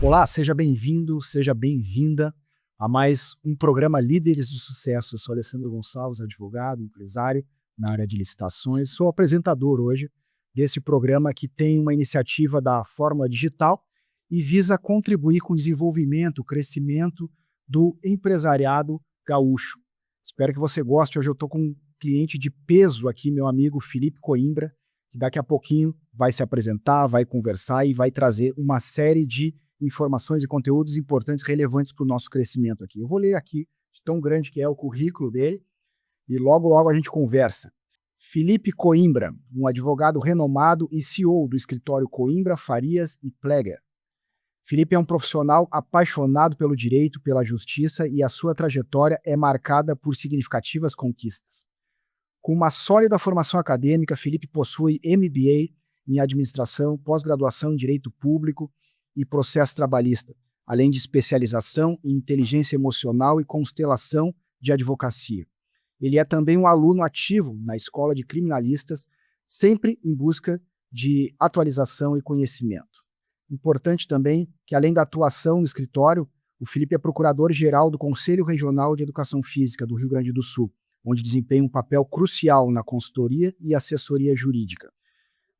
Olá, seja bem-vindo, seja bem-vinda a mais um programa Líderes de Sucesso. Eu sou Alessandro Gonçalves, advogado, empresário na área de licitações. Sou apresentador hoje deste programa que tem uma iniciativa da Fórmula Digital e visa contribuir com o desenvolvimento, o crescimento do empresariado gaúcho. Espero que você goste. Hoje eu estou com um cliente de peso aqui, meu amigo Felipe Coimbra, que daqui a pouquinho vai se apresentar, vai conversar e vai trazer uma série de informações e conteúdos importantes, relevantes para o nosso crescimento aqui. Eu vou ler aqui, de tão grande que é o currículo dele, e logo, logo a gente conversa. Felipe Coimbra, um advogado renomado e CEO do escritório Coimbra, Farias e Pleger. Felipe é um profissional apaixonado pelo direito, pela justiça, e a sua trajetória é marcada por significativas conquistas. Com uma sólida formação acadêmica, Felipe possui MBA em administração, pós-graduação em direito público e processo trabalhista, além de especialização em inteligência emocional e constelação de advocacia. Ele é também um aluno ativo na Escola de Criminalistas, sempre em busca de atualização e conhecimento. Importante também que, além da atuação no escritório, o Felipe é procurador-geral do Conselho Regional de Educação Física do Rio Grande do Sul, onde desempenha um papel crucial na consultoria e assessoria jurídica.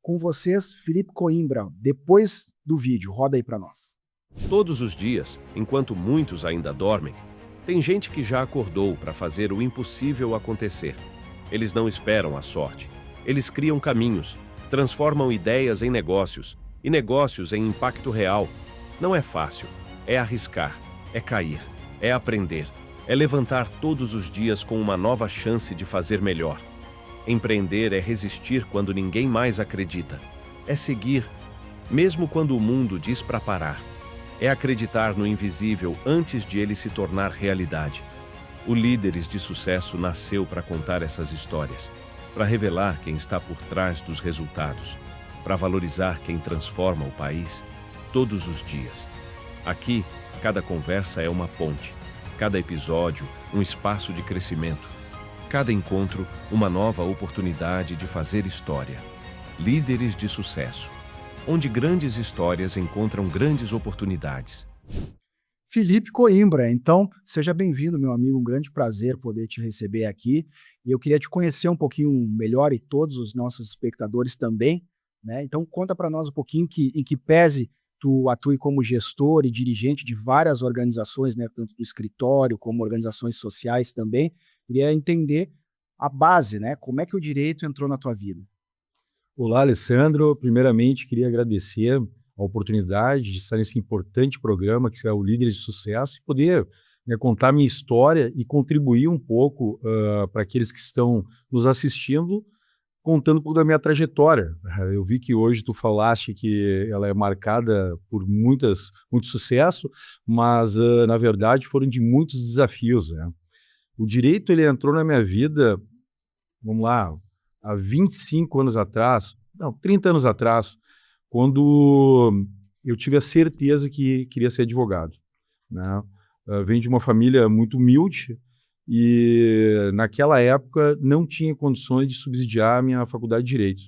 Com vocês, Felipe Coimbra, depois do vídeo. Roda aí para nós. Todos os dias, enquanto muitos ainda dormem, tem gente que já acordou para fazer o impossível acontecer. Eles não esperam a sorte. Eles criam caminhos, transformam ideias em negócios e negócios em impacto real. Não é fácil. É arriscar, é cair, é aprender, é levantar todos os dias com uma nova chance de fazer melhor. Empreender é resistir quando ninguém mais acredita. É seguir, mesmo quando o mundo diz para parar. É acreditar no invisível antes de ele se tornar realidade. O Líderes de Sucesso nasceu para contar essas histórias, para revelar quem está por trás dos resultados, para valorizar quem transforma o país todos os dias. Aqui, cada conversa é uma ponte, cada episódio, um espaço de crescimento. Cada encontro, uma nova oportunidade de fazer história. Líderes de Sucesso, onde grandes histórias encontram grandes oportunidades. Felipe Coimbra, então, seja bem-vindo, meu amigo. Um grande prazer poder te receber aqui. E eu queria te conhecer um pouquinho melhor e todos os nossos espectadores também, né? Então, conta para nós um pouquinho em que pese tu atue como gestor e dirigente de várias organizações, né? Tanto do escritório como organizações sociais também. Queria entender a base, né? Como é que o direito entrou na tua vida? Olá, Alessandro. Primeiramente, queria agradecer a oportunidade de estar nesse importante programa que é o Líderes de Sucesso e poder, né, contar minha história e contribuir um pouco para aqueles que estão nos assistindo, contando um pouco da minha trajetória. Eu vi que hoje tu falaste que ela é marcada por muito sucesso, mas, na verdade, foram de muitos desafios, né? O direito, ele entrou na minha vida, vamos lá, há 25 anos atrás, não, 30 anos atrás, quando eu tive a certeza que queria ser advogado, né? Venho de uma família muito humilde e, naquela época, não tinha condições de subsidiar a minha faculdade de Direito.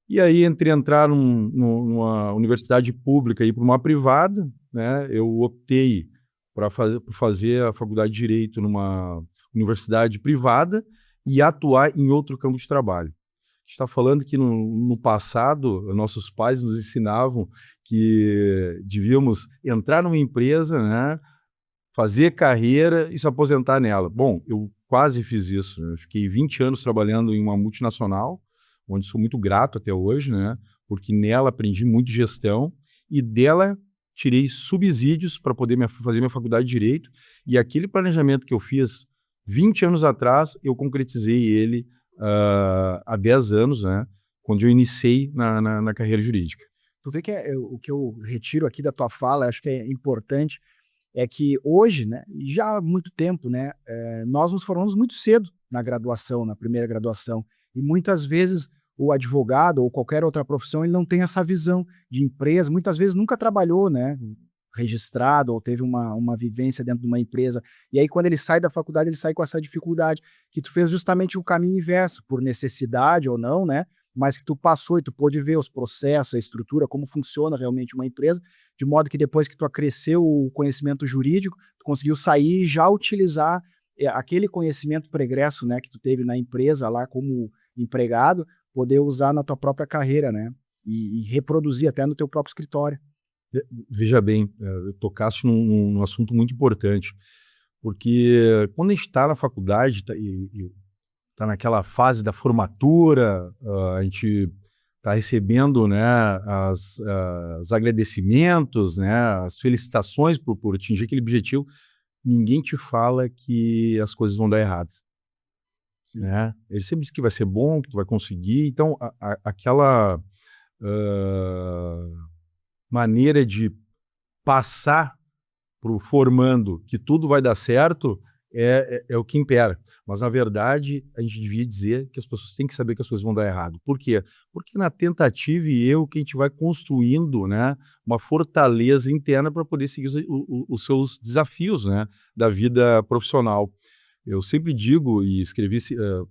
E aí, entre entrar numa universidade pública e ir para uma privada, né, eu optei por fazer a faculdade de Direito numa universidade privada e atuar em outro campo de trabalho. A gente está falando que no passado, nossos pais nos ensinavam que devíamos entrar numa empresa, né, fazer carreira e se aposentar nela. Bom, eu quase fiz isso, né? Eu fiquei 20 anos trabalhando em uma multinacional, onde sou muito grato até hoje, né, porque nela aprendi muito de gestão e dela tirei subsídios para poder fazer minha faculdade de Direito, e aquele planejamento que eu fiz 20 anos atrás, eu concretizei ele há 10 anos, né, quando eu iniciei na carreira jurídica. Tu vê que o que eu retiro aqui da tua fala, acho que é importante, é que hoje, né, e já há muito tempo, né, nós nos formamos muito cedo na graduação, na primeira graduação, e muitas vezes o advogado ou qualquer outra profissão, ele não tem essa visão de empresa, muitas vezes nunca trabalhou, né, registrado ou teve uma vivência dentro de uma empresa, e aí quando ele sai da faculdade, ele sai com essa dificuldade, que tu fez justamente o caminho inverso, por necessidade ou não, né, mas que tu passou e tu pôde ver os processos, a estrutura, como funciona realmente uma empresa, de modo que depois que tu acresceu o conhecimento jurídico, tu conseguiu sair e já utilizar aquele conhecimento pregresso, né, que tu teve na empresa lá como empregado, poder usar na tua própria carreira, né, e reproduzir até no teu próprio escritório. Veja bem, tocaste num assunto muito importante, porque quando a gente está na faculdade e está naquela fase da formatura, a gente está recebendo, né, os agradecimentos, né, as felicitações por atingir aquele objetivo, ninguém te fala que as coisas vão dar erradas. Né? Ele sempre diz que vai ser bom, que tu vai conseguir. Então, aquela maneira de passar para o formando que tudo vai dar certo é o que impera. Mas, na verdade, a gente devia dizer que as pessoas têm que saber que as coisas vão dar errado. Por quê? Porque na tentativa e erro que a gente vai construindo, né, uma fortaleza interna para poder seguir os seus desafios, né, da vida profissional. Eu sempre digo, e escrevi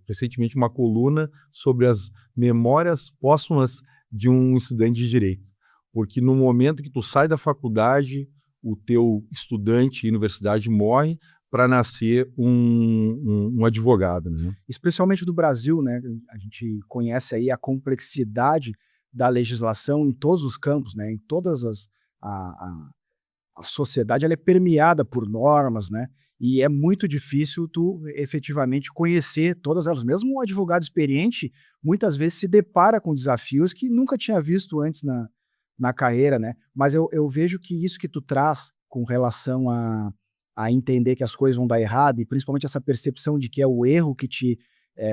recentemente uma coluna sobre as memórias póstumas de um estudante de direito. Porque no momento que tu sai da faculdade, o teu estudante de universidade morre para nascer um advogado, né? Especialmente do Brasil, né? A gente conhece aí a complexidade da legislação em todos os campos, né? Em todas a sociedade ela é permeada por normas, né? E é muito difícil tu efetivamente conhecer todas elas. Mesmo um advogado experiente, muitas vezes se depara com desafios que nunca tinha visto antes na carreira, né? Mas eu vejo que isso que tu traz com relação a entender que as coisas vão dar errado, e principalmente essa percepção de que é o erro que te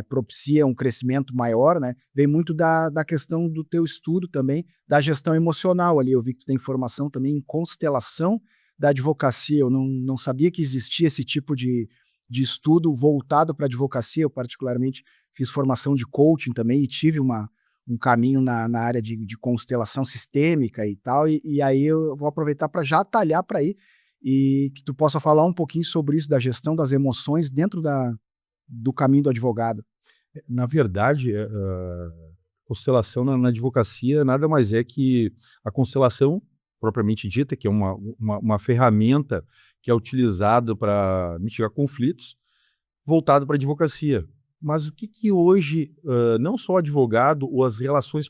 propicia um crescimento maior, né? Vem muito da questão do teu estudo também, da gestão emocional ali. Eu vi que tu tem formação também em constelação da advocacia. Eu não sabia que existia esse tipo de estudo voltado para a advocacia. Eu particularmente fiz formação de coaching também e tive um caminho na área de constelação sistêmica e tal, e aí eu vou aproveitar para já atalhar para aí, e que tu possa falar um pouquinho sobre isso, da gestão das emoções dentro do caminho do advogado. Na verdade, constelação na advocacia nada mais é que a constelação propriamente dita, que é uma ferramenta que é utilizada para mitigar conflitos, voltado para a advocacia. Mas o que hoje, não só o advogado, ou as relações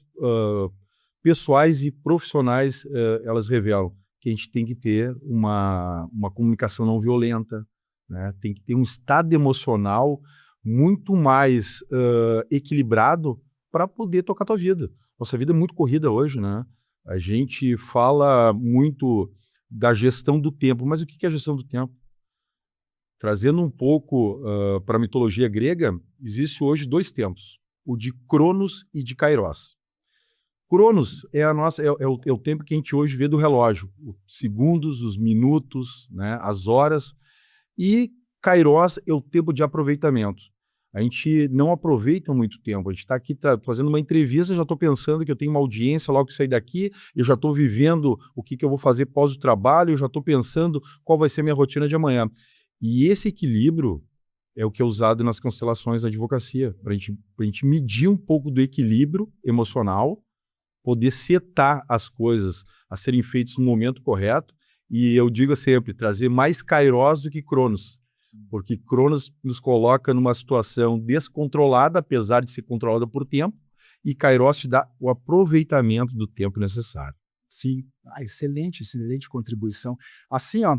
pessoais e profissionais, elas revelam? Que a gente tem que ter uma comunicação não violenta, né? Tem que ter um estado emocional muito mais equilibrado para poder tocar a tua vida. Nossa vida é muito corrida hoje, né? A gente fala muito da gestão do tempo, mas o que é a gestão do tempo? Trazendo um pouco para a mitologia grega, existe hoje 2 tempos, o de Cronos e de Kairos. Cronos é o tempo que a gente hoje vê do relógio, os segundos, os minutos, né, as horas, e Kairos é o tempo de aproveitamento. A gente não aproveita muito tempo, a gente está aqui fazendo uma entrevista, já estou pensando que eu tenho uma audiência logo que sair daqui, eu já estou vivendo o que eu vou fazer pós o trabalho, eu já estou pensando qual vai ser a minha rotina de amanhã. E esse equilíbrio é o que é usado nas constelações da advocacia, para a gente medir um pouco do equilíbrio emocional, poder setar as coisas a serem feitas no momento correto, e eu digo sempre, trazer mais Kairos do que Cronos, porque Cronos nos coloca numa situação descontrolada, apesar de ser controlada por tempo, e Kairos te dá o aproveitamento do tempo necessário. Sim, excelente contribuição. Assim, ó,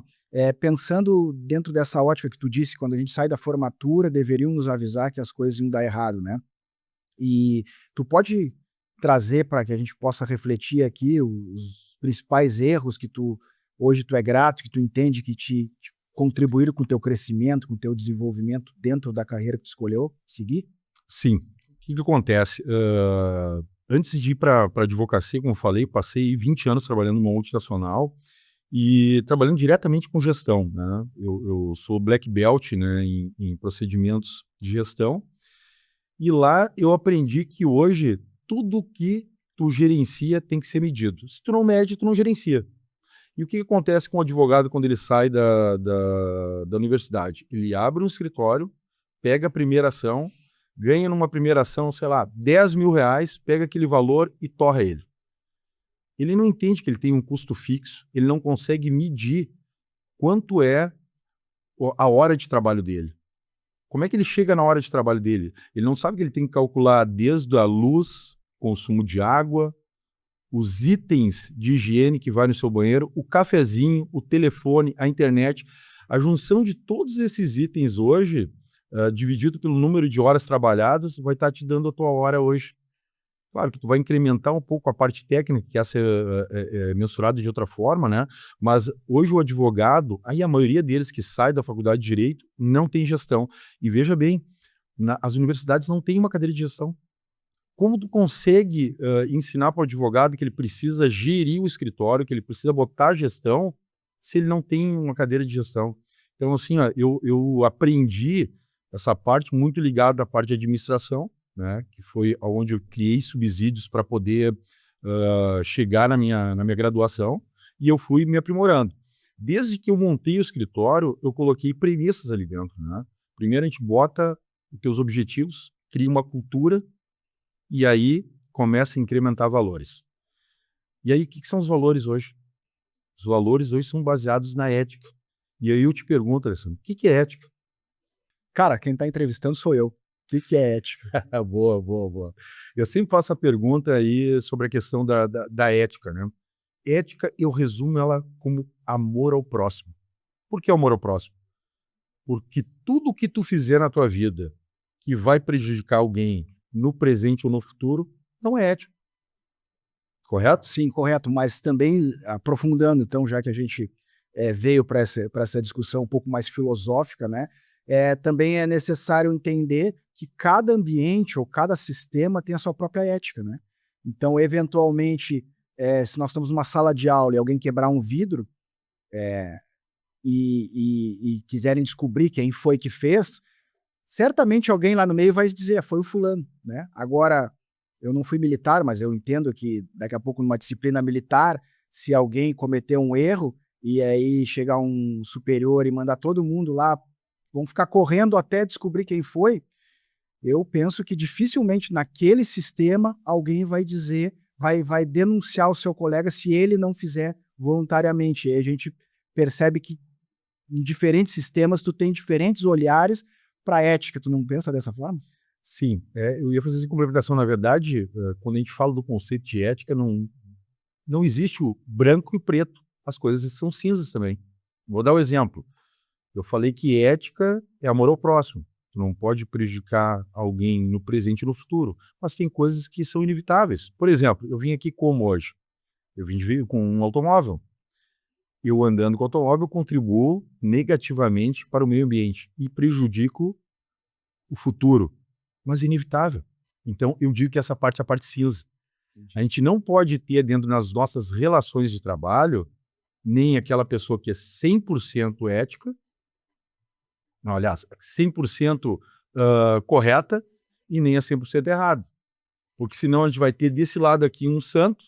pensando dentro dessa ótica que tu disse, quando a gente sai da formatura, deveriam nos avisar que as coisas iam dar errado, né? E tu pode trazer para que a gente possa refletir aqui os principais erros que hoje tu é grato, que tu entende que te contribuíram com o teu crescimento, com o teu desenvolvimento dentro da carreira que tu escolheu seguir? Sim. O que acontece? Antes de ir para a advocacia, como eu falei, passei 20 anos trabalhando numa multinacional e trabalhando diretamente com gestão, né? Eu sou black belt, né, em procedimentos de gestão, e lá eu aprendi que hoje tudo que tu gerencia tem que ser medido. Se tu não mede, tu não gerencia. E o que acontece com o advogado quando ele sai da universidade? Ele abre um escritório, pega a primeira ação, ganha numa primeira ação, sei lá, 10 mil reais, pega aquele valor e torra ele. Ele não entende que ele tem um custo fixo, ele não consegue medir quanto é a hora de trabalho dele. Como é que ele chega na hora de trabalho dele? Ele não sabe que ele tem que calcular desde a luz, consumo de água, os itens de higiene que vai no seu banheiro, o cafezinho, o telefone, a internet. A junção de todos esses itens hoje, dividido pelo número de horas trabalhadas, vai estar te dando a tua hora hoje. Claro que tu vai incrementar um pouco a parte técnica, que essa é mensurada de outra forma, né? Mas hoje o advogado, aí a maioria deles que sai da faculdade de Direito, não tem gestão. E veja bem, as universidades não têm uma cadeira de gestão. Como tu consegue ensinar para o advogado que ele precisa gerir o escritório, que ele precisa botar gestão, se ele não tem uma cadeira de gestão? Então, assim, ó, eu aprendi essa parte muito ligada à parte de administração, né, que foi onde eu criei subsídios para poder chegar na minha graduação, e eu fui me aprimorando. Desde que eu montei o escritório, eu coloquei premissas ali dentro, né? Primeiro a gente bota os teus objetivos, cria uma cultura, e aí começa a incrementar valores. E aí, o que são os valores hoje? Os valores hoje são baseados na ética. E aí eu te pergunto, Alessandro, o que é ética? Cara, quem está entrevistando sou eu. O que é ética? Boa, boa, boa. Eu sempre faço a pergunta aí sobre a questão da ética, né? Ética, eu resumo ela como amor ao próximo. Por que amor ao próximo? Porque tudo que tu fizer na tua vida que vai prejudicar alguém no presente ou no futuro, não é ético. Correto? Sim, correto. Mas também, aprofundando, então, já que a gente veio para essa discussão um pouco mais filosófica, né? Também é necessário entender que cada ambiente ou cada sistema tem a sua própria ética, né? Então, eventualmente, se nós estamos numa sala de aula e alguém quebrar um vidro e quiserem descobrir quem foi que fez, certamente alguém lá no meio vai dizer, foi o fulano, né? Agora, eu não fui militar, mas eu entendo que daqui a pouco numa disciplina militar, se alguém cometer um erro e aí chegar um superior e mandar todo mundo lá, vão ficar correndo até descobrir quem foi, eu penso que dificilmente naquele sistema alguém vai dizer, vai denunciar o seu colega se ele não fizer voluntariamente. E aí a gente percebe que em diferentes sistemas tu tem diferentes olhares para a ética. Tu não pensa dessa forma? Sim, eu ia fazer essa complementação. Na verdade, quando a gente fala do conceito de ética, não existe o branco e preto. As coisas são cinzas também. Vou dar um exemplo. Eu falei que ética é amor ao próximo. Tu não pode prejudicar alguém no presente e no futuro. Mas tem coisas que são inevitáveis. Por exemplo, eu vim aqui como hoje? Eu vim com um automóvel. Eu andando com o automóvel contribuo negativamente para o meio ambiente e prejudico o futuro. Mas é inevitável. Então, eu digo que essa parte é a parte cinza. Entendi. A gente não pode ter dentro das nossas relações de trabalho nem aquela pessoa que é 100% ética, não, aliás, 100% correta e nem a 100% errada. Porque senão a gente vai ter desse lado aqui um santo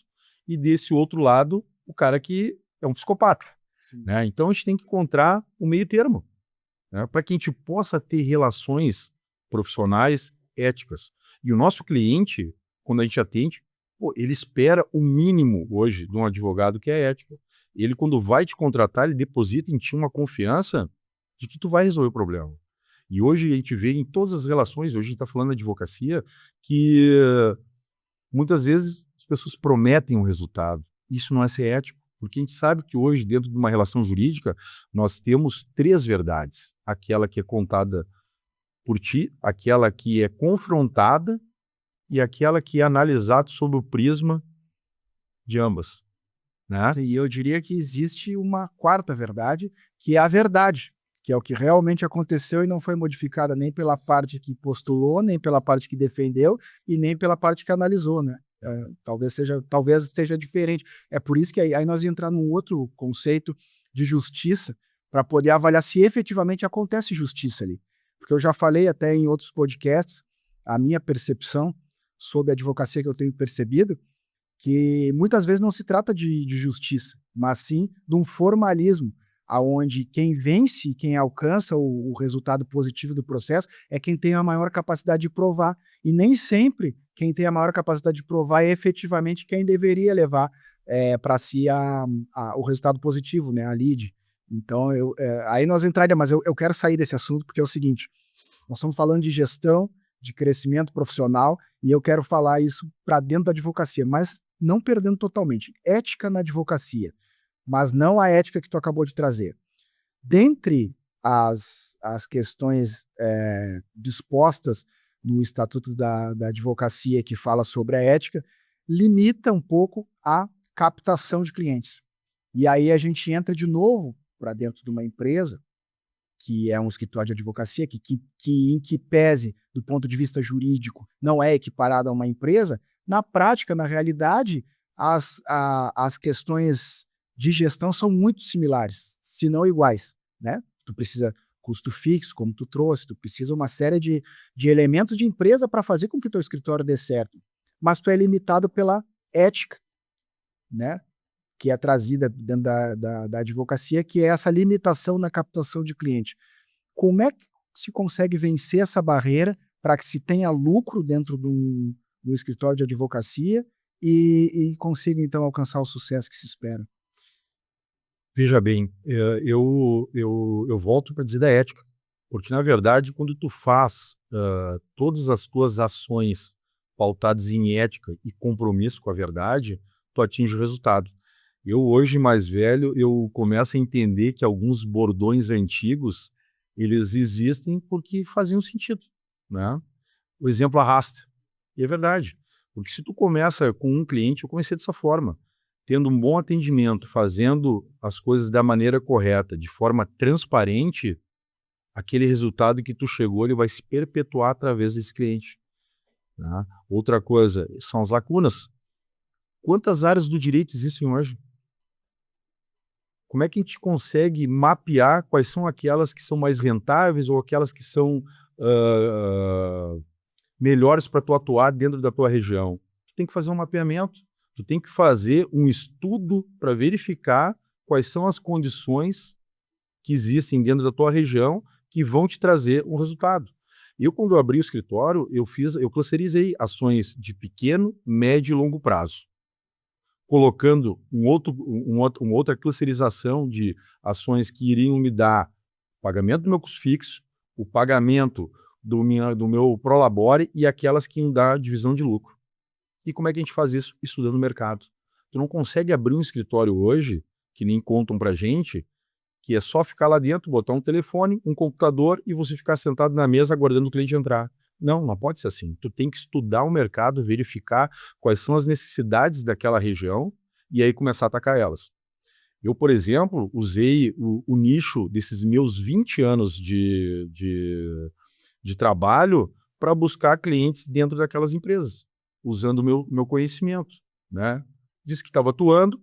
e desse outro lado o cara que é um psicopata. Né? Então a gente tem que encontrar o meio termo, né? Para que a gente possa ter relações profissionais éticas. E o nosso cliente, quando a gente atende, ele espera o mínimo hoje de um advogado que é ética. Ele, quando vai te contratar, ele deposita em ti uma confiança de que tu vai resolver o problema. E hoje a gente vê em todas as relações, hoje a gente está falando de advocacia, que muitas vezes as pessoas prometem um resultado. Isso não é ser ético, porque a gente sabe que hoje, dentro de uma relação jurídica, nós temos 3 verdades. Aquela que é contada por ti, aquela que é confrontada e aquela que é analisada sob o prisma de ambas. Né? E eu diria que existe uma quarta verdade, que é a verdade, que é o que realmente aconteceu e não foi modificada nem pela parte que postulou, nem pela parte que defendeu e nem pela parte que analisou, né? Talvez seja diferente. É por isso que aí nós entramos num outro conceito de justiça para poder avaliar se efetivamente acontece justiça ali. Porque eu já falei até em outros podcasts, a minha percepção sobre a advocacia que eu tenho percebido, que muitas vezes não se trata de justiça, mas sim de um formalismo, aonde quem vence, quem alcança o resultado positivo do processo é quem tem a maior capacidade de provar. E nem sempre quem tem a maior capacidade de provar é efetivamente quem deveria levar para si o resultado positivo, né, a lead. Então, aí nós entraríamos, mas eu quero sair desse assunto porque é o seguinte, nós estamos falando de gestão, de crescimento profissional, e eu quero falar isso para dentro da advocacia, mas não perdendo totalmente. Ética na advocacia, mas não a ética que tu acabou de trazer. Dentre as questões dispostas no Estatuto da Advocacia que fala sobre a ética, limita um pouco a captação de clientes. E aí a gente entra de novo para dentro de uma empresa, que é um escritório de advocacia, que em que pese, do ponto de vista jurídico, não é equiparado a uma empresa, na prática, na realidade, as questões de gestão são muito similares, se não iguais, né? Tu precisa custo fixo, como tu trouxe, tu precisa uma série de elementos de empresa para fazer com que o teu escritório dê certo, mas tu é limitado pela ética, né? Que é trazida dentro da advocacia, que é essa limitação na captação de cliente. Como é que se consegue vencer essa barreira para que se tenha lucro dentro do escritório de advocacia e consiga, então, alcançar o sucesso que se espera? Veja bem, eu volto para dizer da ética, porque, na verdade, quando tu faz todas as tuas ações pautadas em ética e compromisso com a verdade, tu atinge o resultado. Eu, hoje mais velho, eu começo a entender que alguns bordões antigos, eles existem porque faziam sentido, né? O exemplo arrasta. E é verdade. Porque se tu começa com um cliente, eu comecei dessa forma, tendo um bom atendimento, fazendo as coisas da maneira correta, de forma transparente, aquele resultado que tu chegou, ele vai se perpetuar através desse cliente, né? Outra coisa, são as lacunas. Quantas áreas do direito existem hoje? Como é que a gente consegue mapear quais são aquelas que são mais rentáveis ou aquelas que são melhores para tu atuar dentro da tua região? Tu tem que fazer um mapeamento, tu tem que fazer um estudo para verificar quais são as condições que existem dentro da tua região que vão te trazer um resultado. Eu, quando eu abri o escritório, eu clusterizei ações de pequeno, médio e longo prazo, colocando uma outra clusterização de ações que iriam me dar pagamento do meu custo fixo, o pagamento do meu prolabore e aquelas que iam dar divisão de lucro. E como é que a gente faz isso? Estudando o mercado. Tu não consegue abrir um escritório hoje, que nem contam pra gente, que é só ficar lá dentro, botar um telefone, um computador e você ficar sentado na mesa aguardando o cliente entrar. Não, não pode ser assim. Tu tem que estudar o mercado, verificar quais são as necessidades daquela região e aí começar a atacar elas. Eu, por exemplo, usei o nicho desses meus 20 anos de trabalho para buscar clientes dentro daquelas empresas, usando o meu conhecimento, né? Disse que estava atuando,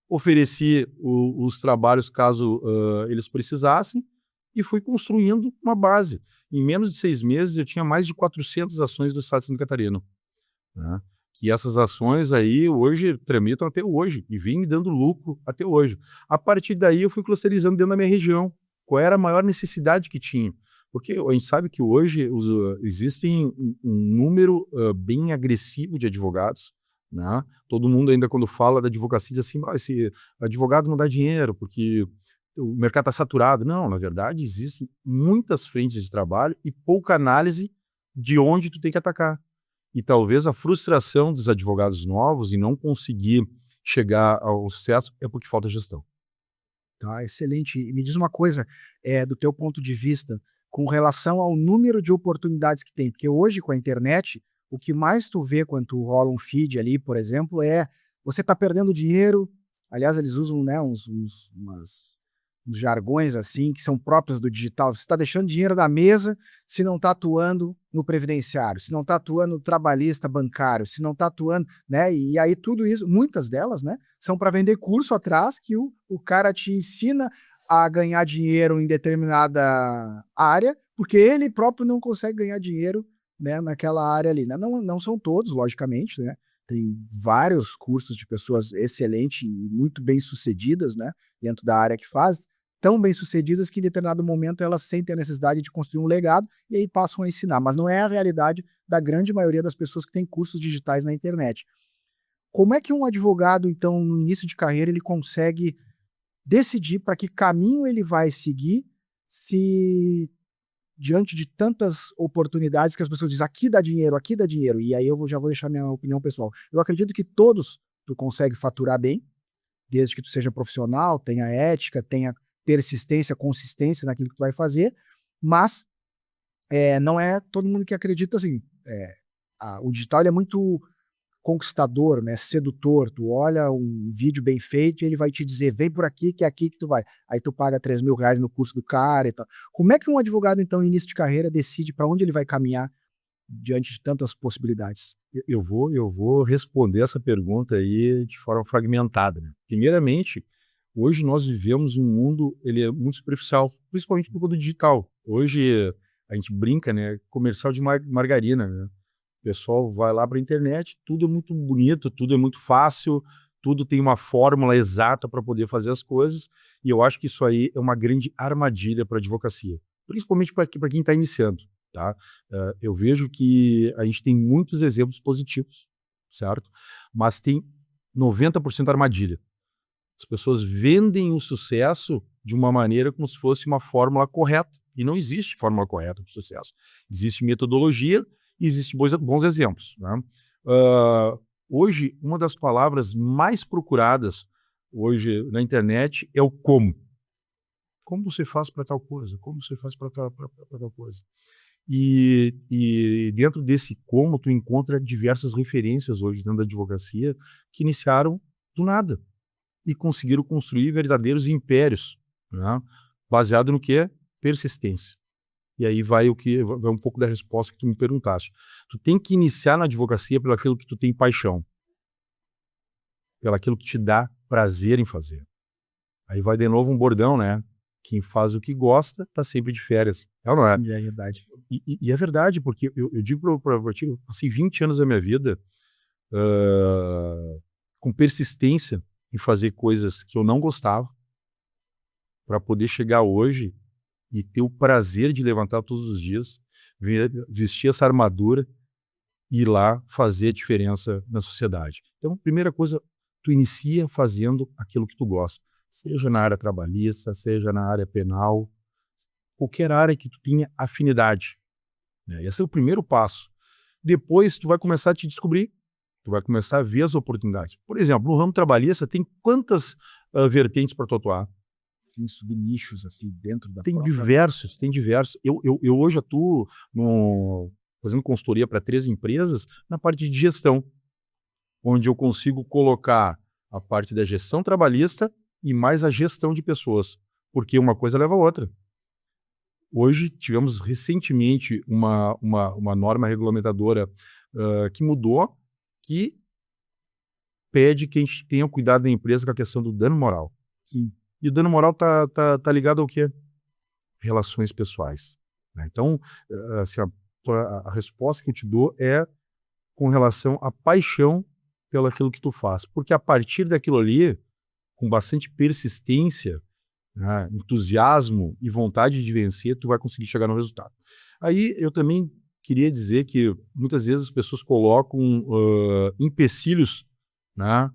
ofereci os trabalhos caso eles precisassem e fui construindo uma base. Em menos de 6 meses, eu tinha mais de 400 ações do estado de Santa Catarina, né? E essas ações aí, hoje, tramitam até hoje, e vêm me dando lucro até hoje. A partir daí, eu fui clusterizando dentro da minha região, qual era a maior necessidade que tinha. Porque a gente sabe que hoje existem um número bem agressivo de advogados, né? Todo mundo ainda, quando fala da advocacia, diz assim, esse advogado não dá dinheiro, porque o mercado está saturado. Não, na verdade, existem muitas frentes de trabalho e pouca análise de onde tu tem que atacar. E talvez a frustração dos advogados novos em não conseguir chegar ao sucesso é porque falta gestão. Tá, excelente. E me diz uma coisa, do teu ponto de vista, com relação ao número de oportunidades que tem, porque hoje com a internet, o que mais tu vê quando tu rola um feed ali, por exemplo, é você está perdendo dinheiro. Aliás, eles usam, né, uns jargões assim que são próprios do digital. Você está deixando dinheiro na mesa se não está atuando no previdenciário, se não está atuando no trabalhista bancário, se não está atuando, né? E aí tudo isso, muitas delas, né, são para vender curso atrás que o cara te ensina a ganhar dinheiro em determinada área, porque ele próprio não consegue ganhar dinheiro, né, naquela área ali, né? Não são todos, logicamente, né? tem vários cursos de pessoas excelentes e muito bem-sucedidas, né, dentro da área que faz, tão bem-sucedidas que em determinado momento elas sentem a necessidade de construir um legado e aí passam a ensinar, mas não é a realidade da grande maioria das pessoas que têm cursos digitais na internet. Como é que um advogado, então, no início de carreira, ele consegue decidir para que caminho ele vai seguir se diante de tantas oportunidades que as pessoas dizem aqui dá dinheiro, e aí já vou deixar minha opinião pessoal. Eu acredito que todos tu consegue faturar bem, desde que tu seja profissional, tenha ética, tenha persistência, consistência naquilo que tu vai fazer, mas não é todo mundo que acredita assim. O digital ele é muito conquistador, né, sedutor. Tu olha um vídeo bem feito e ele vai te dizer, vem por aqui, que é aqui que tu vai. Aí tu paga R$3.000 no curso do cara e tal. Como é que um advogado, então, início de carreira, decide para onde ele vai caminhar diante de tantas possibilidades? Eu vou responder essa pergunta aí de forma fragmentada, né? Primeiramente, hoje nós vivemos um mundo, ele é muito superficial, principalmente por conta do digital. Hoje a gente brinca, né, comercial de margarina, né? O pessoal vai lá para a internet, tudo é muito bonito, tudo é muito fácil, tudo tem uma fórmula exata para poder fazer as coisas, e eu acho que isso aí é uma grande armadilha para a advocacia, principalmente para quem está iniciando, tá? Eu vejo que a gente tem muitos exemplos positivos, certo? Mas tem 90% armadilha. As pessoas vendem o sucesso de uma maneira como se fosse uma fórmula correta, e não existe fórmula correta para o sucesso. Existe metodologia, e existem bons exemplos, né? Hoje, uma das palavras mais procuradas hoje na internet é o como. Como você faz para tal coisa? Como você faz para tal coisa? E dentro desse como, tu encontra diversas referências hoje dentro da advocacia que iniciaram do nada e conseguiram construir verdadeiros impérios, né? Baseado no que é persistência. E aí vai um pouco da resposta que tu me perguntaste. Tu tem que iniciar na advocacia pelo aquilo que tu tem paixão, pelo aquilo que te dá prazer em fazer. Aí vai de novo um bordão, né? Quem faz o que gosta tá sempre de férias. É ou não é? É verdade. E é verdade, porque eu digo para ti, eu passei 20 anos da minha vida com persistência em fazer coisas que eu não gostava para poder chegar hoje e ter o prazer de levantar todos os dias, vestir essa armadura e ir lá fazer a diferença na sociedade. Então, primeira coisa, tu inicia fazendo aquilo que tu gosta, seja na área trabalhista, seja na área penal, qualquer área que tu tenha afinidade, né? Esse é o primeiro passo. Depois, tu vai começar a te descobrir, tu vai começar a ver as oportunidades. Por exemplo, no ramo trabalhista, tem quantas vertentes para tu atuar? Tem subnichos assim dentro da Tem própria... diversos. Eu hoje atuo fazendo consultoria para 3 empresas na parte de gestão, onde eu consigo colocar a parte da gestão trabalhista e mais a gestão de pessoas, porque uma coisa leva a outra. Hoje tivemos recentemente uma norma regulamentadora que mudou, que pede que a gente tenha cuidado da empresa com a questão do dano moral. Sim. E o dano moral tá ligado ao quê? Relações pessoais, né? Então, assim, a resposta que eu te dou é com relação à paixão pelo aquilo que tu faz. Porque a partir daquilo ali, com bastante persistência, né, entusiasmo e vontade de vencer, tu vai conseguir chegar no resultado. Aí eu também queria dizer que muitas vezes as pessoas colocam empecilhos, né,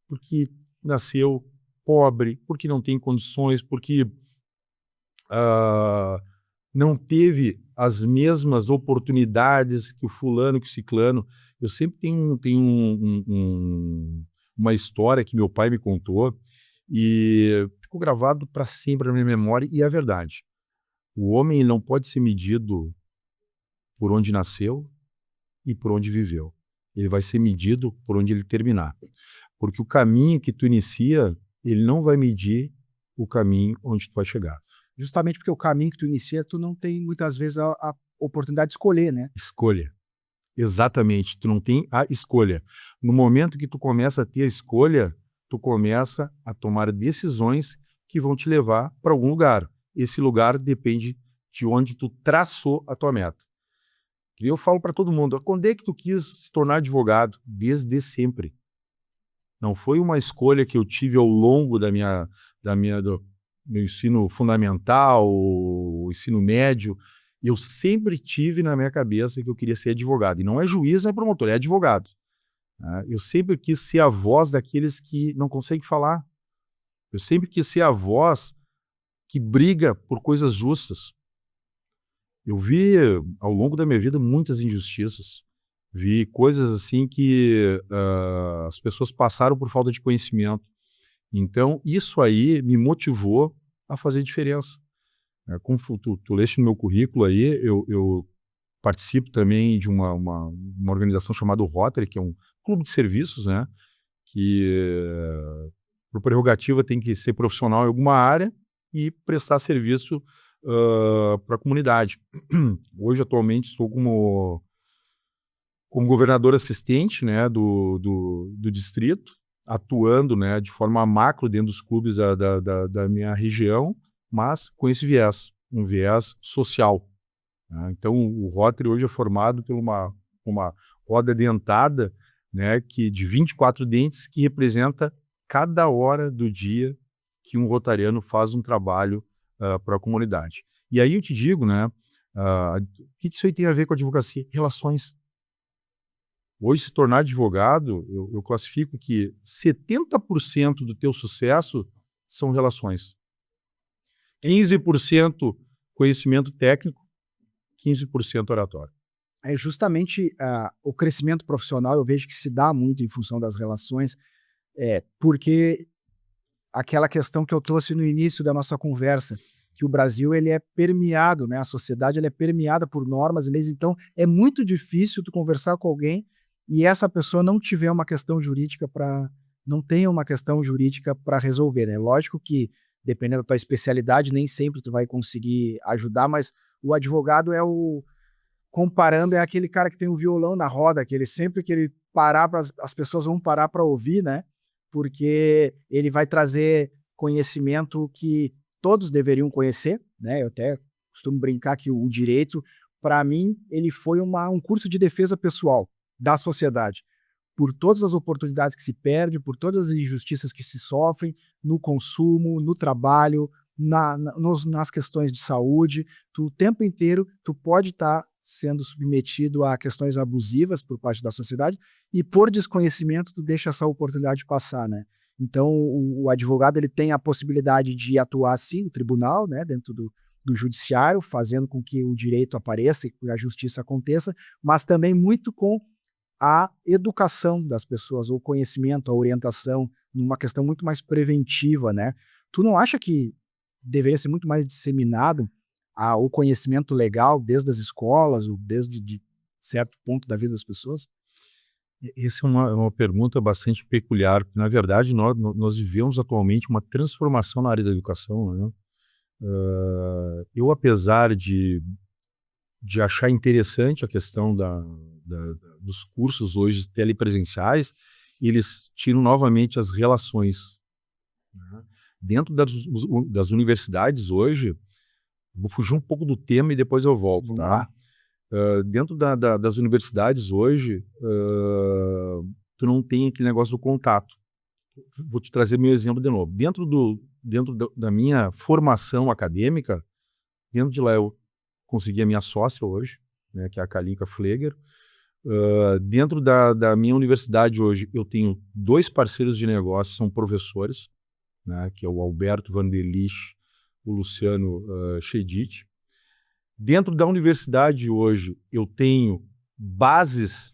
porque nasceu pobre, porque não tem condições, porque não teve as mesmas oportunidades que o fulano, que o ciclano. Eu sempre tenho uma história que meu pai me contou e ficou gravado para sempre na minha memória, e é verdade. O homem não pode ser medido por onde nasceu e por onde viveu. Ele vai ser medido por onde ele terminar. Porque o caminho que tu inicia, ele não vai medir o caminho onde tu vai chegar. Justamente porque o caminho que tu inicia, tu não tem muitas vezes a oportunidade de escolher, né? Escolha. Exatamente. Tu não tem a escolha. No momento que tu começa a ter a escolha, tu começa a tomar decisões que vão te levar para algum lugar. Esse lugar depende de onde tu traçou a tua meta. E eu falo para todo mundo, quando é que tu quis se tornar advogado? Desde sempre. Não foi uma escolha que eu tive ao longo do meu ensino fundamental, o ensino médio. Eu sempre tive na minha cabeça que eu queria ser advogado. E não é juiz, não é promotor, é advogado. Eu sempre quis ser a voz daqueles que não conseguem falar. Eu sempre quis ser a voz que briga por coisas justas. Eu vi, ao longo da minha vida, muitas injustiças. Vi coisas assim que as pessoas passaram por falta de conhecimento. Então, isso aí me motivou a fazer diferença. Como tu leste no meu currículo aí, eu participo também de uma organização chamada Rotary, que é um clube de serviços, né? Que, por prerrogativa, tem que ser profissional em alguma área e prestar serviço para a comunidade. Hoje, atualmente, estou como governador assistente, né, do distrito, atuando, né, de forma macro dentro dos clubes da minha região, mas com esse viés, um viés social. Né? Então, o Rotary hoje é formado por uma roda dentada, né, de 24 dentes, que representa cada hora do dia que um rotariano faz um trabalho para a comunidade. E aí eu te digo, né, o que isso aí tem a ver com a advocacia? Relações. Hoje, se tornar advogado, eu classifico que 70% do teu sucesso são relações. 15% conhecimento técnico, 15% oratório. É justamente o crescimento profissional, eu vejo que se dá muito em função das relações, porque aquela questão que eu trouxe no início da nossa conversa, que o Brasil ele é permeado, né? A sociedade ele é permeada por normas e leis, então é muito difícil tu conversar com alguém e essa pessoa não tiver uma questão jurídica não tenha uma questão jurídica para resolver, né? Lógico que, dependendo da tua especialidade, nem sempre tu vai conseguir ajudar, mas o advogado comparando, é aquele cara que tem o violão na roda, que ele sempre que ele parar, as pessoas vão parar para ouvir, né? Porque ele vai trazer conhecimento que todos deveriam conhecer, né? Eu até costumo brincar que o direito, para mim, ele foi um curso de defesa pessoal da sociedade, por todas as oportunidades que se perde, por todas as injustiças que se sofrem no consumo, no trabalho, nas questões de saúde. O tempo inteiro tu pode estar sendo submetido a questões abusivas por parte da sociedade e por desconhecimento tu deixa essa oportunidade passar, né? Então o advogado ele tem a possibilidade de atuar sim no tribunal, né, dentro do judiciário, fazendo com que o direito apareça e que a justiça aconteça, mas também muito com a educação das pessoas, o conhecimento, a orientação, numa questão muito mais preventiva, né? Tu não acha que deveria ser muito mais disseminado o conhecimento legal desde as escolas, ou desde de certo ponto da vida das pessoas? Essa é uma pergunta bastante peculiar, porque, na verdade, nós vivemos atualmente uma transformação na área da educação, né? Eu, apesar de achar interessante a questão dos cursos hoje telepresenciais, eles tiram novamente as relações. Né? Dentro das universidades hoje, vou fugir um pouco do tema e depois eu volto. Tá? Dentro das universidades hoje, tu não tem aquele negócio do contato. Vou te trazer meu exemplo de novo. Dentro da minha formação acadêmica, dentro de lá eu consegui a minha sócia hoje, né, que é a Kalinka Pfleger. Dentro da minha universidade hoje, eu tenho 2 parceiros de negócio, são professores, né, que é o Alberto Vanderlich, o Luciano Chedid. Dentro da universidade hoje, eu tenho bases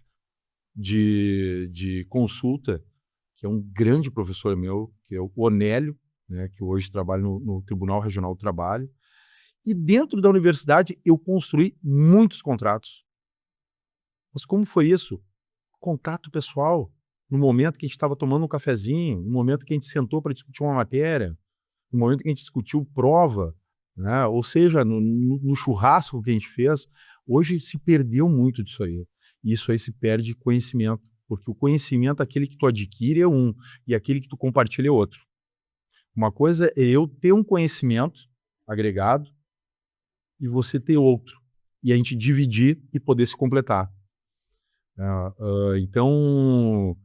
de consulta, que é um grande professor meu, que é o Onélio, né, que hoje trabalha no Tribunal Regional do Trabalho. E dentro da universidade, eu construí muitos contratos. Mas como foi isso? Contato pessoal. No momento que a gente estava tomando um cafezinho, no momento que a gente sentou para discutir uma matéria, no momento que a gente discutiu prova, né? Ou seja, no churrasco que a gente fez, hoje se perdeu muito disso aí. E isso aí se perde conhecimento, porque o conhecimento, aquele que tu adquire é um, e aquele que tu compartilha é outro. Uma coisa é eu ter um conhecimento agregado e você ter outro. e a gente dividir e poder se completar. Então,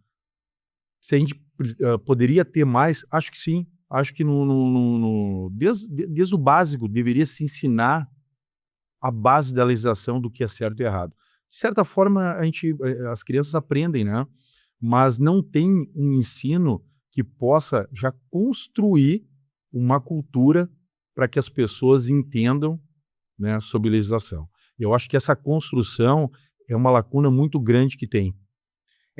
se a gente poderia ter mais, acho que sim. Acho que desde o básico deveria se ensinar a base da legislação do que é certo e errado. De certa forma, as crianças aprendem, né? Mas não tem um ensino que possa já construir uma cultura para que as pessoas entendam, né, sobre legislação. Eu acho que essa construção é uma lacuna muito grande que tem.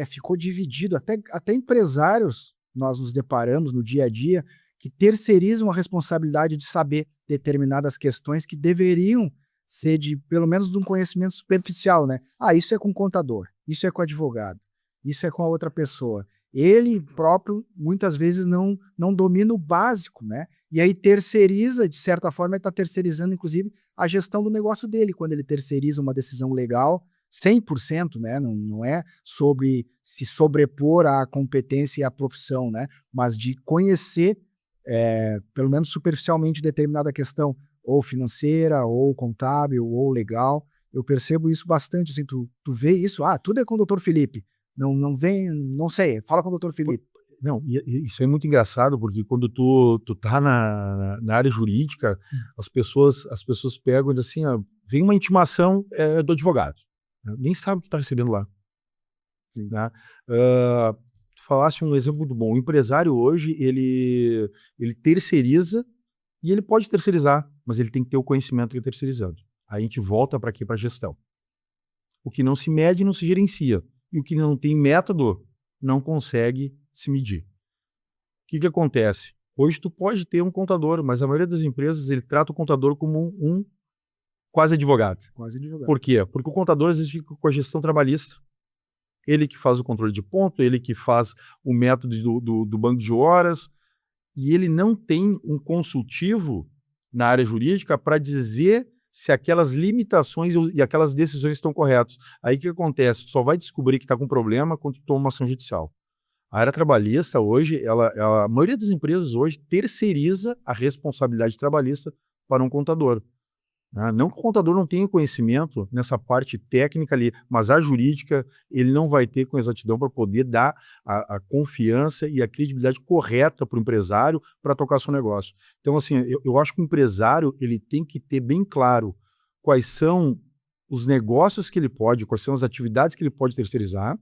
Ficou dividido, até empresários nós nos deparamos no dia a dia que terceirizam a responsabilidade de saber determinadas questões que deveriam ser de, pelo menos, de um conhecimento superficial, né? Isso é com o contador, isso é com o advogado, isso é com a outra pessoa. Ele próprio, muitas vezes, não domina o básico, né? E aí terceiriza, de certa forma, ele está terceirizando, inclusive, a gestão do negócio dele, quando ele terceiriza uma decisão legal, 100%, né? Não é sobre se sobrepor à competência e à profissão, né? Mas de conhecer, pelo menos superficialmente, determinada questão, ou financeira, ou contábil, ou legal. Eu percebo isso bastante, assim, tu vê isso, tudo é com o doutor Felipe. Não vem, não sei, fala com o doutor Felipe. Não, isso é muito engraçado, porque quando tu tá na área jurídica, as pessoas pegam e dizem assim, vem uma intimação do advogado. Nem sabe o que está recebendo lá. Sim. Né? Tu falaste um exemplo muito bom. O empresário hoje, ele terceiriza, e ele pode terceirizar, mas ele tem que ter o conhecimento que é terceirizando. Aí a gente volta para quê? Para a gestão. O que não se mede não se gerencia. E o que não tem método não consegue se medir. O que acontece? Hoje tu pode ter um contador, mas a maioria das empresas ele trata o contador como um quase advogado. Quase advogado. Por quê? Porque o contador às vezes fica com a gestão trabalhista. Ele que faz o controle de ponto, ele que faz o método do banco de horas, e ele não tem um consultivo na área jurídica para dizer se aquelas limitações e aquelas decisões estão corretas. Aí o que acontece? Tu só vai descobrir que está com problema quando tu toma uma ação judicial. A área trabalhista hoje, a maioria das empresas hoje terceiriza a responsabilidade trabalhista para um contador. Não que o contador não tenha conhecimento nessa parte técnica ali, mas a jurídica ele não vai ter com exatidão para poder dar a confiança e a credibilidade correta para o empresário para tocar seu negócio. Então, assim, eu acho que o empresário ele tem que ter bem claro quais são os negócios que ele pode, quais são as atividades que ele pode terceirizar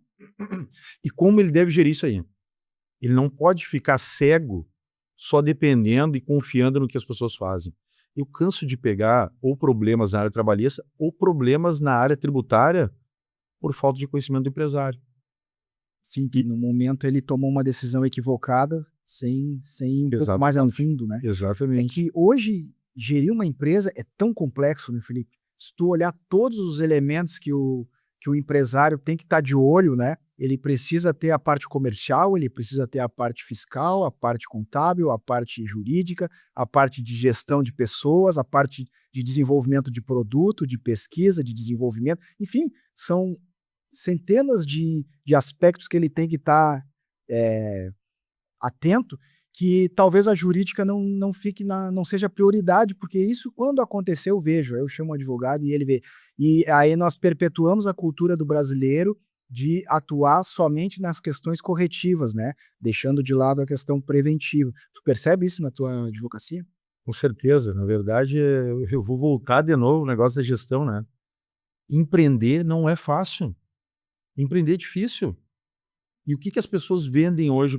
e como ele deve gerir isso aí. Ele não pode ficar cego só dependendo e confiando no que as pessoas fazem. Eu canso de pegar ou problemas na área trabalhista ou problemas na área tributária por falta de conhecimento do empresário. Sim, que no momento ele tomou uma decisão equivocada sem um pouco mais ao fundo, né? Exatamente. Que hoje gerir uma empresa é tão complexo, né, Felipe? Se tu olhar todos os elementos que o empresário tem que estar de olho, né? Ele precisa ter a parte comercial, ele precisa ter a parte fiscal, a parte contábil, a parte jurídica, a parte de gestão de pessoas, a parte de desenvolvimento de produto, de pesquisa, de desenvolvimento. Enfim, são centenas de aspectos que ele tem que estar atento, que talvez a jurídica não fique não seja prioridade, porque isso quando acontecer eu vejo, eu chamo o advogado e ele vê. E aí nós perpetuamos a cultura do brasileiro de atuar somente nas questões corretivas, né? Deixando de lado a questão preventiva. Tu percebe isso na tua advocacia? Com certeza. Na verdade, eu vou voltar de novo ao negócio da gestão, né? Empreender não é fácil. Empreender é difícil. E o que as pessoas vendem hoje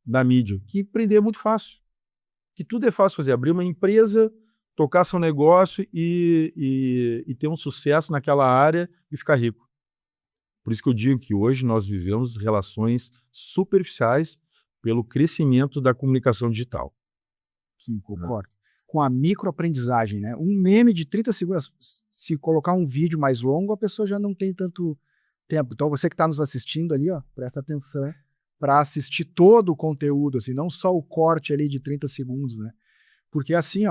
na mídia? Que empreender é muito fácil. Que tudo é fácil fazer. Abrir uma empresa, tocar seu negócio e ter um sucesso naquela área e ficar rico. Por isso que eu digo que hoje nós vivemos relações superficiais pelo crescimento da comunicação digital. Sim, concordo. Com a microaprendizagem, né? Um meme de 30 segundos, se colocar um vídeo mais longo, a pessoa já não tem tanto tempo. Então você que está nos assistindo ali, presta atenção para assistir todo o conteúdo, assim, não só o corte ali de 30 segundos, né? Porque assim,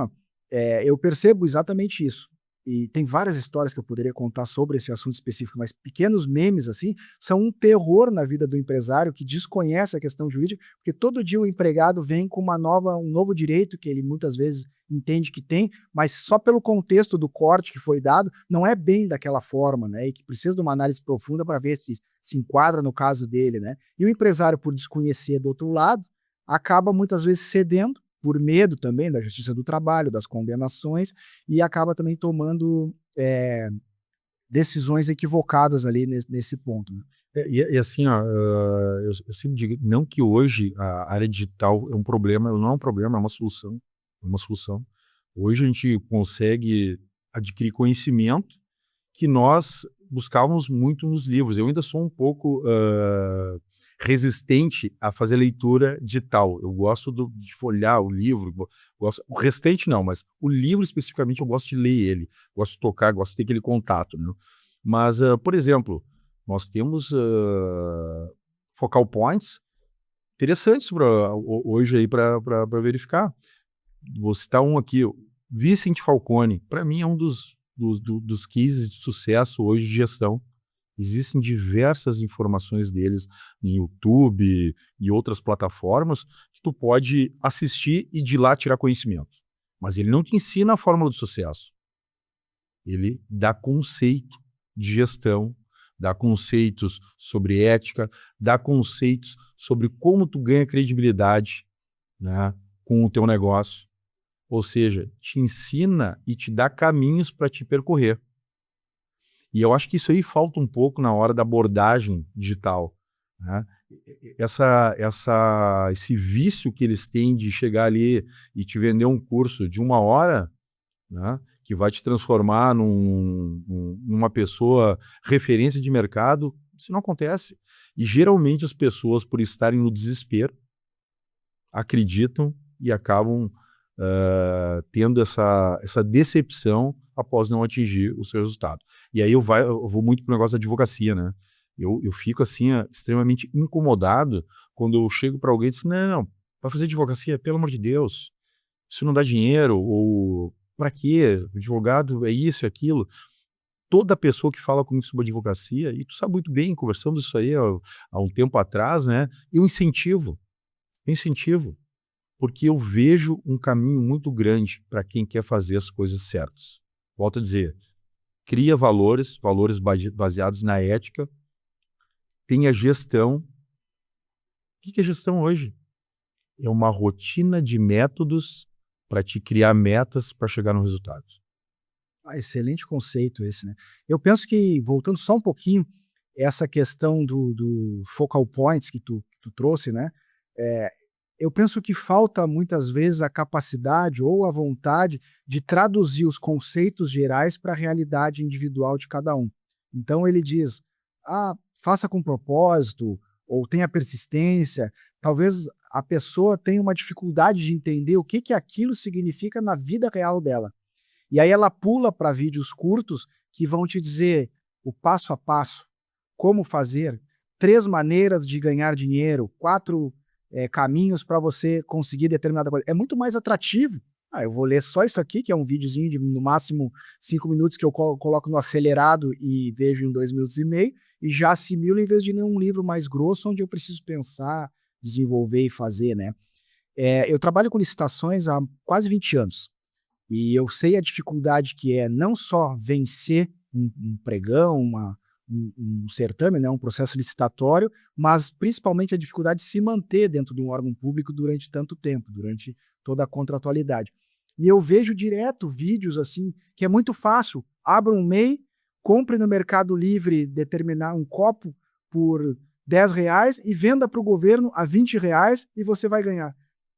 eu percebo exatamente isso. e tem várias histórias que eu poderia contar sobre esse assunto específico, mas pequenos memes assim são um terror na vida do empresário que desconhece a questão jurídica, porque todo dia o empregado vem com um novo direito que ele muitas vezes entende que tem, mas só pelo contexto do corte que foi dado, não é bem daquela forma, né? E que precisa de uma análise profunda para ver se enquadra no caso dele, né? E o empresário, por desconhecer do outro lado, acaba muitas vezes cedendo, por medo também da justiça do trabalho, das condenações, e acaba também tomando decisões equivocadas ali nesse ponto, né? E assim, ó, eu sempre digo, não que hoje a área digital é um problema, não é um problema, é uma solução. É uma solução. Hoje a gente consegue adquirir conhecimento que nós buscávamos muito nos livros. Eu ainda sou um pouco resistente a fazer leitura digital. Eu gosto de folhear o livro, o restante não, mas o livro especificamente eu gosto de ler ele, gosto de tocar, gosto de ter aquele contato, né? Mas, por exemplo, nós temos focal points interessantes hoje aí para verificar. Vou citar um aqui, o Vicente Falcone. Para mim é um dos cases de sucesso hoje de gestão. Existem diversas informações deles no YouTube e outras plataformas que tu pode assistir e de lá tirar conhecimento. Mas ele não te ensina a fórmula do sucesso. Ele dá conceito de gestão, dá conceitos sobre ética, dá conceitos sobre como tu ganha credibilidade, né, com o teu negócio. Ou seja, te ensina e te dá caminhos para te percorrer. E eu acho que isso aí falta um pouco na hora da abordagem digital, né? Esse vício que eles têm de chegar ali e te vender um curso de 1 hora, né, que vai te transformar numa pessoa referência de mercado, isso não acontece. E geralmente as pessoas, por estarem no desespero, acreditam e acabam tendo essa decepção após não atingir o seu resultado. E aí eu vou muito para o negócio da advocacia, né? Eu fico assim extremamente incomodado quando eu chego para alguém e diz, não, vai fazer advocacia, pelo amor de Deus, isso não dá dinheiro, ou para quê? O advogado é isso, é aquilo. Toda pessoa que fala comigo sobre advocacia, e tu sabe muito bem, conversamos isso aí há um tempo atrás, né? Eu incentivo, porque eu vejo um caminho muito grande para quem quer fazer as coisas certas. Volto a dizer, cria valores baseados na ética, tenha gestão. O que é gestão hoje? É uma rotina de métodos para te criar metas para chegar no resultado. Excelente conceito esse, né? Eu penso que, voltando só um pouquinho, essa questão do focal points que tu trouxe, né? Eu penso que falta muitas vezes a capacidade ou a vontade de traduzir os conceitos gerais para a realidade individual de cada um. Então ele diz, faça com propósito, ou tenha persistência. Talvez a pessoa tenha uma dificuldade de entender o que aquilo significa na vida real dela. E aí ela pula para vídeos curtos que vão te dizer o passo a passo, como fazer, 3 maneiras de ganhar dinheiro, 4 caminhos para você conseguir determinada coisa. É muito mais atrativo. Eu vou ler só isso aqui, que é um videozinho de no máximo 5 minutos que eu coloco no acelerado e vejo em 2,5 minutos, e já assimilo em vez de ler um livro mais grosso, onde eu preciso pensar, desenvolver e fazer, né? Eu trabalho com licitações há quase 20 anos. E eu sei a dificuldade que é não só vencer um pregão, um certame, né, um processo licitatório, mas principalmente a dificuldade de se manter dentro de um órgão público durante tanto tempo, durante toda a contratualidade. E eu vejo direto vídeos assim, que é muito fácil. Abra um MEI, compre no Mercado Livre determinar um copo por R$10 e venda para o governo a R$20 e você vai ganhar.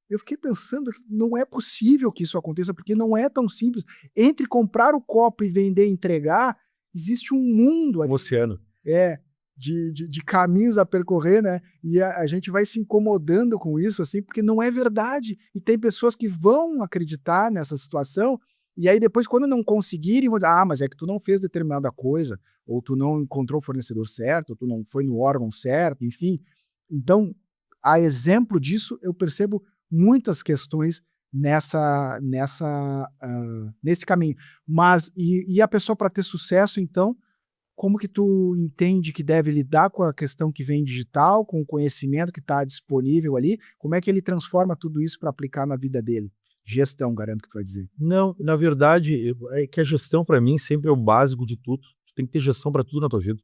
Eu fiquei pensando que não é possível que isso aconteça, porque não é tão simples. Entre comprar o copo e vender e entregar, existe um mundo ali, Um oceano. de caminhos a percorrer, né? E a gente vai se incomodando com isso, assim, porque não é verdade. E tem pessoas que vão acreditar nessa situação, e aí depois, quando não conseguirem, vão dizer, mas é que tu não fez determinada coisa, ou tu não encontrou o fornecedor certo, ou tu não foi no órgão certo, enfim. Então, a exemplo disso, eu percebo muitas questões nesse caminho. Mas, e a pessoa para ter sucesso, então, como que tu entende que deve lidar com a questão que vem digital, com o conhecimento que está disponível ali? Como é que ele transforma tudo isso para aplicar na vida dele? Gestão, garanto que tu vai dizer. Não, na verdade, é que a gestão para mim sempre é o básico de tudo. Tu tem que ter gestão para tudo na tua vida.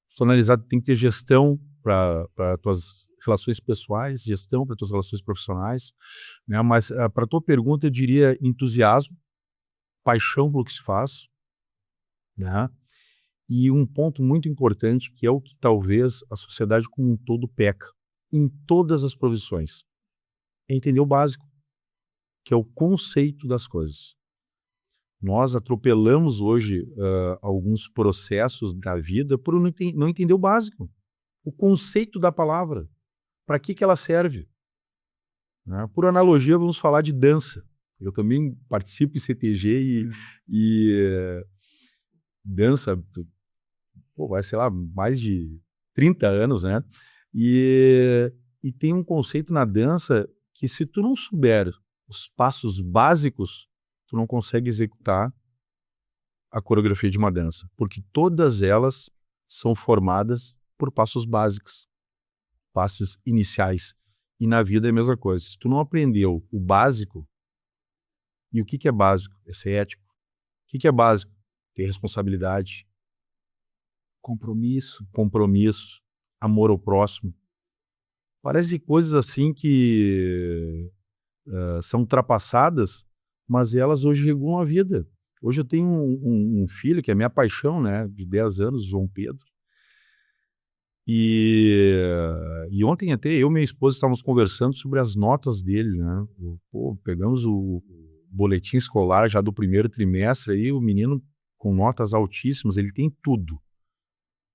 Se tu analisar, tu tem que ter gestão para tuas relações pessoais, gestão para tuas relações profissionais, né? Mas para tua pergunta eu diria entusiasmo, paixão pelo que se faz, né? E um ponto muito importante, que é o que talvez a sociedade como um todo peca, em todas as profissões, é entender o básico, que é o conceito das coisas. Nós atropelamos hoje alguns processos da vida por não entender o básico, o conceito da palavra, para que ela serve, né? Por analogia, vamos falar de dança. Eu também participo em CTG e dança, vai, sei lá, mais de 30 anos, né? E tem um conceito na dança que se tu não souber os passos básicos, tu não consegue executar a coreografia de uma dança, porque todas elas são formadas por passos básicos, passos iniciais. E na vida é a mesma coisa. Se tu não aprendeu o básico, e o que é básico? É ser ético. O que é básico? Ter responsabilidade, compromisso, amor ao próximo. Parece coisas assim que são ultrapassadas, mas elas hoje regulam a vida. Hoje eu tenho um filho, que é minha paixão, né, de 10 anos, João Pedro. E ontem até eu e minha esposa estávamos conversando sobre as notas dele, né? Pegamos o boletim escolar já do primeiro trimestre, aí o menino com notas altíssimas, ele tem tudo.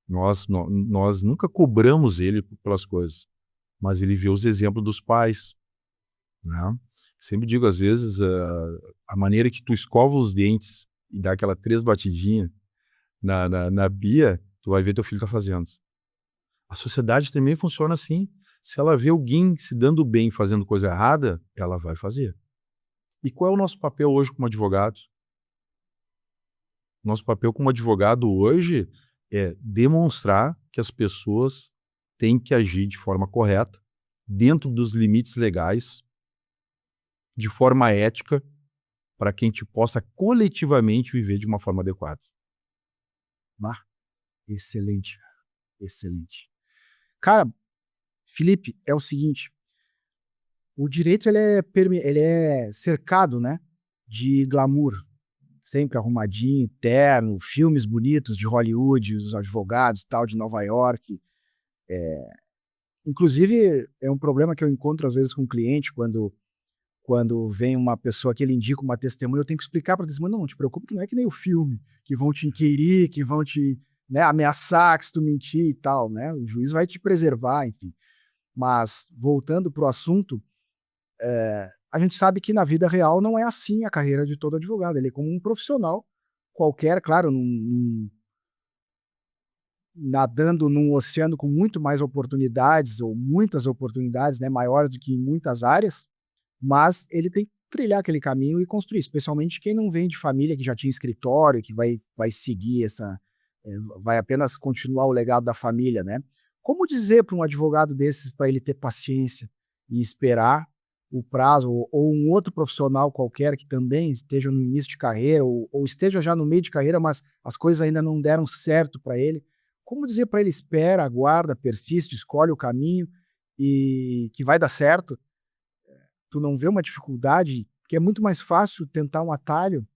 Nós nunca cobramos ele pelas coisas, mas ele vê os exemplos dos pais, né? Sempre digo, às vezes, a maneira que tu escova os dentes e dá aquela 3 batidinhas na pia, tu vai ver teu filho tá fazendo. A sociedade também funciona assim. Se ela vê alguém se dando bem fazendo coisa errada, ela vai fazer. E qual é o nosso papel hoje como advogados? Nosso papel como advogado hoje é demonstrar que as pessoas têm que agir de forma correta, dentro dos limites legais, de forma ética, para que a gente possa coletivamente viver de uma forma adequada. Excelente, excelente. Cara, Felipe, é o seguinte, o direito ele é cercado, né, de glamour, sempre arrumadinho, terno, filmes bonitos de Hollywood, os advogados tal de Nova York. Inclusive, é um problema que eu encontro às vezes com o cliente, quando vem uma pessoa que ele indica uma testemunha, eu tenho que explicar para a testemunha, não te preocupe que não é que nem o filme, que vão te inquirir, que vão te, né, ameaçar que se tu mentir e tal, né? O juiz vai te preservar, enfim. Mas, voltando para o assunto, a gente sabe que na vida real não é assim a carreira de todo advogado. Ele é como um profissional qualquer, claro, nadando num oceano com muito mais oportunidades, ou muitas oportunidades, né, maiores do que em muitas áreas, mas ele tem que trilhar aquele caminho e construir, especialmente quem não vem de família que já tinha escritório, que vai seguir vai apenas continuar o legado da família, né? Como dizer para um advogado desses para ele ter paciência e esperar o prazo, ou um outro profissional qualquer que também esteja no início de carreira, ou esteja já no meio de carreira, mas as coisas ainda não deram certo para ele? Como dizer para ele: espera, aguarda, persiste, escolhe o caminho e que vai dar certo? Tu não vê uma dificuldade, que é muito mais fácil tentar um atalho,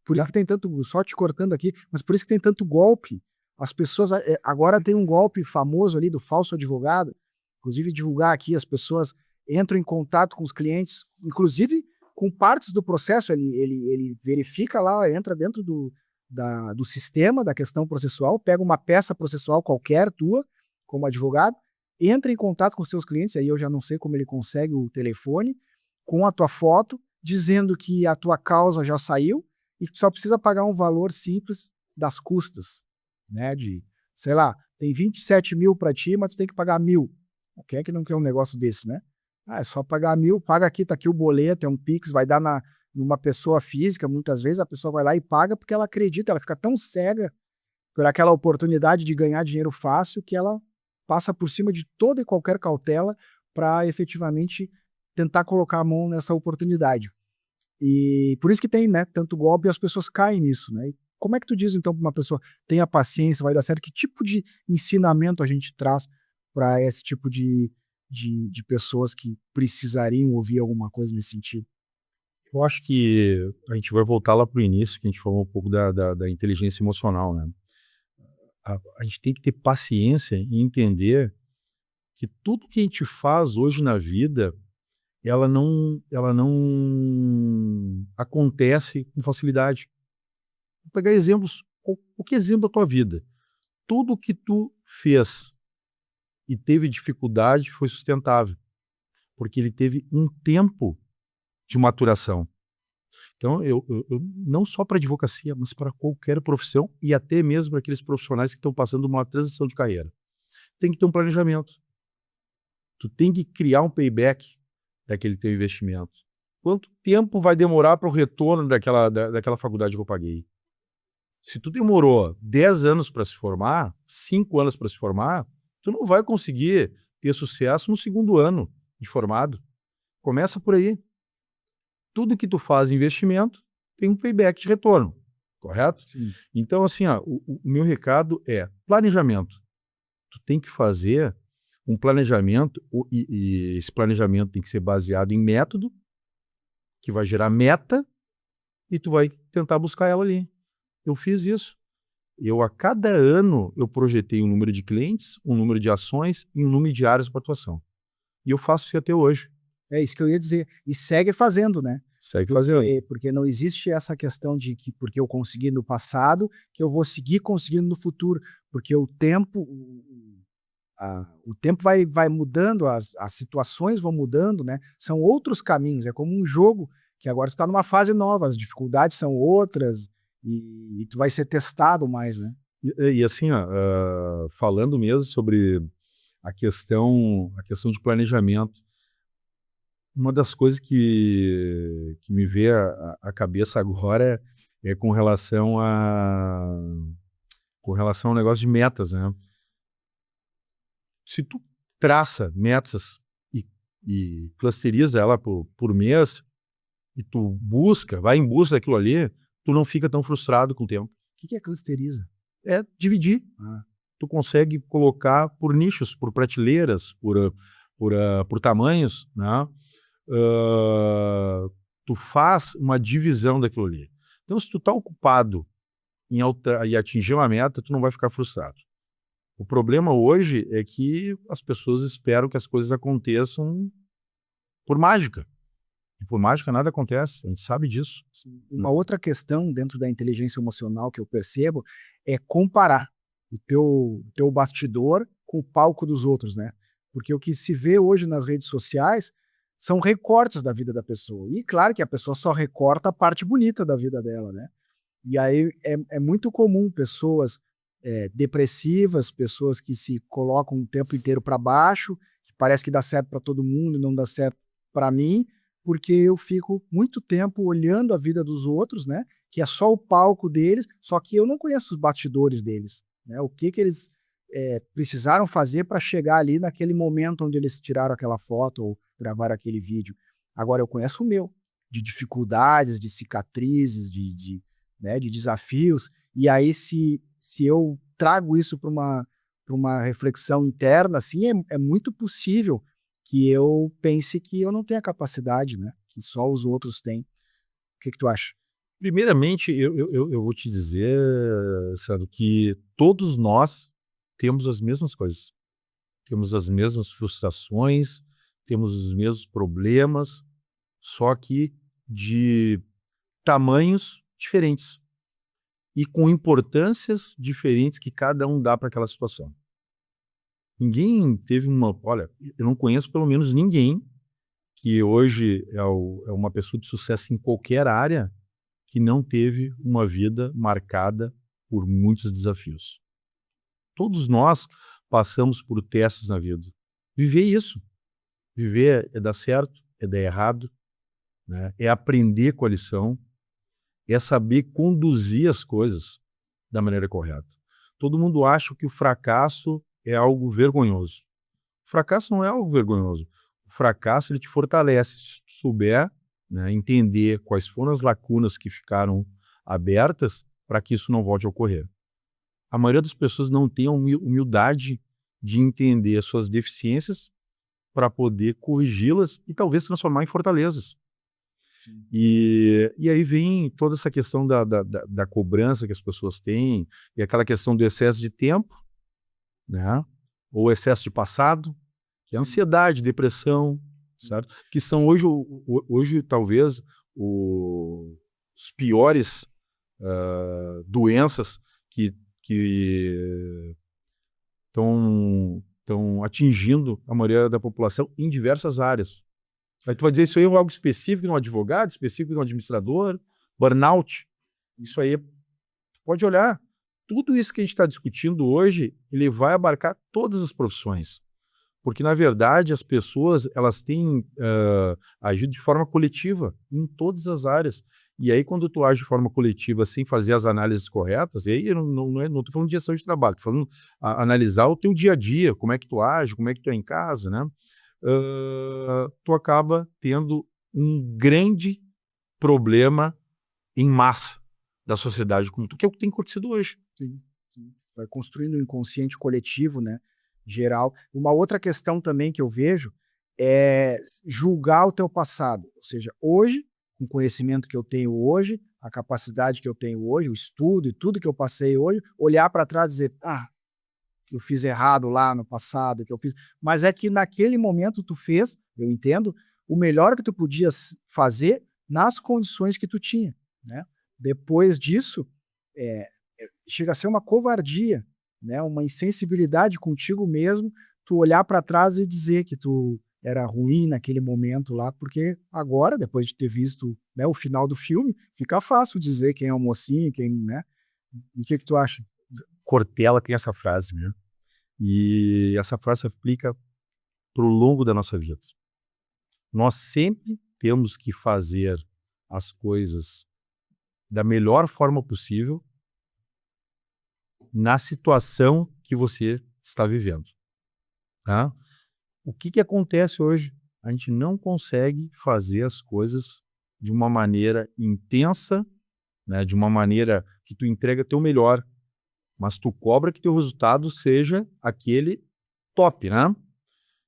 por isso que tem tanto, só te cortando aqui, mas por isso que tem tanto golpe. As pessoas, agora tem um golpe famoso ali do falso advogado, inclusive divulgar aqui, as pessoas entram em contato com os clientes, inclusive com partes do processo, ele verifica lá, entra dentro do sistema da questão processual, pega uma peça processual qualquer tua, como advogado, entra em contato com os seus clientes, aí eu já não sei como ele consegue o telefone, com a tua foto, dizendo que a tua causa já saiu e que só precisa pagar um valor simples das custas, né, sei lá, tem 27 mil para ti, mas tu tem que pagar 1.000. Quem é que não quer um negócio desse, né? É só pagar 1.000, paga aqui, tá aqui o boleto, é um Pix, vai dar numa pessoa física, muitas vezes a pessoa vai lá e paga porque ela acredita, ela fica tão cega por aquela oportunidade de ganhar dinheiro fácil que ela passa por cima de toda e qualquer cautela para efetivamente tentar colocar a mão nessa oportunidade. E por isso que tem, né, tanto golpe e as pessoas caem nisso, né? E como é que tu diz então para uma pessoa, tenha paciência, vai dar certo? Que tipo de ensinamento a gente traz para esse tipo de pessoas que precisariam ouvir alguma coisa nesse sentido? Eu acho que a gente vai voltar lá para o início, que a gente falou um pouco da inteligência emocional, né? A gente tem que ter paciência e entender que tudo que a gente faz hoje na vida, ela não acontece com facilidade. Vou pegar exemplos, qualquer exemplo da tua vida. Tudo que tu fez e teve dificuldade foi sustentável, porque ele teve um tempo de maturação. Então, eu não só para advocacia, mas para qualquer profissão e até mesmo para aqueles profissionais que estão passando uma transição de carreira. Tem que ter um planejamento. Tu tem que criar um payback daquele teu investimento. Quanto tempo vai demorar para o retorno daquela faculdade que eu paguei? Se tu demorou 10 anos para se formar, 5 anos para se formar, tu não vai conseguir ter sucesso no segundo ano de formado. Começa por aí. Tudo que tu faz em investimento tem um payback de retorno, correto? Sim. Então, assim, o meu recado é planejamento. Tu tem que fazer um planejamento e esse planejamento tem que ser baseado em método, que vai gerar meta, e tu vai tentar buscar ela ali. Eu fiz isso. A cada ano, eu projetei um número de clientes, um número de ações e um número de áreas para atuação. E eu faço isso até hoje. É isso que eu ia dizer. E segue fazendo, né? Segue fazendo. Porque não existe essa questão de que porque eu consegui no passado, que eu vou seguir conseguindo no futuro. Porque o tempo vai mudando, as situações vão mudando, né? São outros caminhos, é como um jogo que agora tu está numa fase nova, as dificuldades são outras e tu vai ser testado mais, né? E assim, falando mesmo sobre a questão de planejamento, uma das coisas que me vê à cabeça agora é com relação ao negócio de metas, né? Se tu traça metas e clusteriza ela por mês, e tu vai em busca daquilo ali, tu não fica tão frustrado com o tempo. O que é clusteriza? É dividir. Tu consegue colocar por nichos, por prateleiras, por tamanhos, né? Tu faz uma divisão daquilo ali. Então, se tu tá ocupado em atingir uma meta, tu não vai ficar frustrado. O problema hoje é que as pessoas esperam que as coisas aconteçam por mágica. E por mágica nada acontece, a gente sabe disso. Uma outra questão dentro da inteligência emocional que eu percebo é comparar o teu bastidor com o palco dos outros, né? Porque o que se vê hoje nas redes sociais são recortes da vida da pessoa. E claro que a pessoa só recorta a parte bonita da vida dela, né? E aí é muito comum pessoas depressivas, pessoas que se colocam o tempo inteiro para baixo, que parece que dá certo para todo mundo e não dá certo para mim, porque eu fico muito tempo olhando a vida dos outros, né? Que é só o palco deles, só que eu não conheço os bastidores deles, né? O que eles precisaram fazer para chegar ali naquele momento onde eles tiraram aquela foto ou gravaram aquele vídeo. Agora eu conheço o meu, de dificuldades, de cicatrizes, de desafios, e aí se eu trago isso para uma reflexão interna, assim, é muito possível que eu pense que eu não tenho a capacidade, né? Que só os outros têm. O que tu acha? Primeiramente, eu vou te dizer, Sandro, que todos nós temos as mesmas coisas. Temos as mesmas frustrações, temos os mesmos problemas, só que de tamanhos diferentes e com importâncias diferentes que cada um dá para aquela situação. Ninguém teve olha, eu não conheço pelo menos ninguém que hoje é uma pessoa de sucesso em qualquer área que não teve uma vida marcada por muitos desafios. Todos nós passamos por testes na vida. Viver isso. Viver é dar certo, é dar errado, né? É aprender com a lição, é saber conduzir as coisas da maneira correta. Todo mundo acha que o fracasso é algo vergonhoso. O fracasso não é algo vergonhoso. O fracasso ele te fortalece. Se tu souber, né, entender quais foram as lacunas que ficaram abertas para que isso não volte a ocorrer. A maioria das pessoas não tem a humildade de entender as suas deficiências para poder corrigi-las e talvez transformar em fortalezas. E aí vem toda essa questão da cobrança que as pessoas têm, e aquela questão do excesso de tempo, né? Ou excesso de passado, que é ansiedade, depressão, certo? Que são hoje talvez os piores doenças que estão atingindo a maioria da população em diversas áreas. Aí tu vai dizer, isso aí é algo específico de um advogado, específico de um administrador, burnout. Isso aí, tu pode olhar. Tudo isso que a gente está discutindo hoje, ele vai abarcar todas as profissões. Porque, na verdade, as pessoas elas têm agido de forma coletiva em todas as áreas. E aí, quando tu age de forma coletiva sem fazer as análises corretas, e aí eu não estou falando de gestão de trabalho, estou falando analisar o teu dia a dia, como é que tu age, como é que tu é em casa, né? Tu acaba tendo um grande problema em massa da sociedade como tu, que é o que tem acontecido hoje. Sim. Vai construindo um inconsciente coletivo, né, geral. Uma outra questão também que eu vejo é julgar o teu passado. Ou seja, hoje, com o conhecimento que eu tenho hoje, a capacidade que eu tenho hoje, o estudo e tudo que eu passei hoje, olhar para trás e dizer, que eu fiz errado lá no passado, que eu fiz. Mas é que naquele momento tu fez, eu entendo, o melhor que tu podias fazer nas condições que tu tinha, né? Depois disso, chega a ser uma covardia, né? Uma insensibilidade contigo mesmo, tu olhar para trás e dizer que tu era ruim naquele momento lá, porque agora, depois de ter visto, né, o final do filme, fica fácil dizer quem é o mocinho, quem, né? O que tu acha? Cortella tem essa frase, né? E essa frase se aplica para o longo da nossa vida. Nós sempre temos que fazer as coisas da melhor forma possível na situação que você está vivendo. Tá? O que acontece hoje? A gente não consegue fazer as coisas de uma maneira intensa, né? De uma maneira que tu entrega teu melhor, mas tu cobra que teu resultado seja aquele top, né?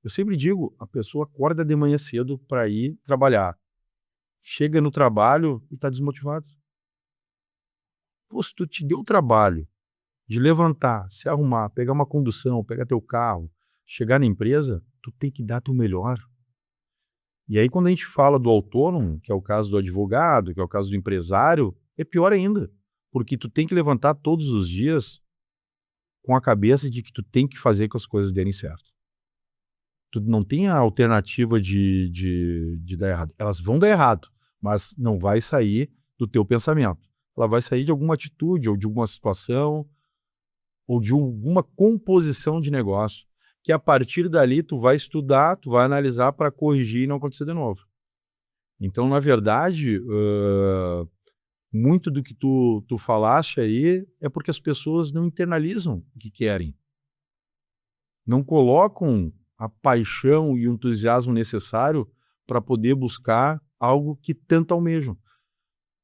Eu sempre digo, a pessoa acorda de manhã cedo para ir trabalhar. Chega no trabalho e está desmotivado. Pô, se tu te deu o trabalho de levantar, se arrumar, pegar uma condução, pegar teu carro, chegar na empresa, tu tem que dar teu melhor. E aí quando a gente fala do autônomo, que é o caso do advogado, que é o caso do empresário, é pior ainda. Porque tu tem que levantar todos os dias com a cabeça de que tu tem que fazer que as coisas derem certo. Tu não tem a alternativa de dar errado. Elas vão dar errado, mas não vai sair do teu pensamento. Ela vai sair de alguma atitude, ou de alguma situação, ou de alguma composição de negócio, que a partir dali tu vai estudar, tu vai analisar para corrigir e não acontecer de novo. Então, na verdade, muito do que tu falaste aí é porque as pessoas não internalizam o que querem. Não colocam a paixão e o entusiasmo necessário para poder buscar algo que tanto almejam.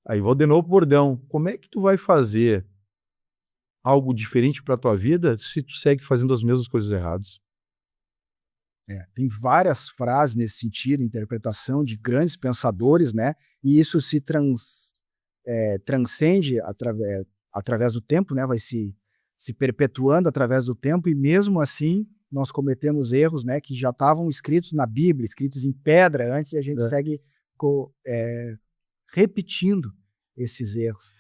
Aí vou de novo pro bordão. Como é que tu vai fazer algo diferente para a tua vida se tu segue fazendo as mesmas coisas erradas? Tem várias frases nesse sentido, interpretação de grandes pensadores, né? E isso se transcende através do tempo, né? Vai se perpetuando através do tempo, e mesmo assim nós cometemos erros, né? Que já estavam escritos na Bíblia, escritos em pedra antes, e a gente segue repetindo esses erros.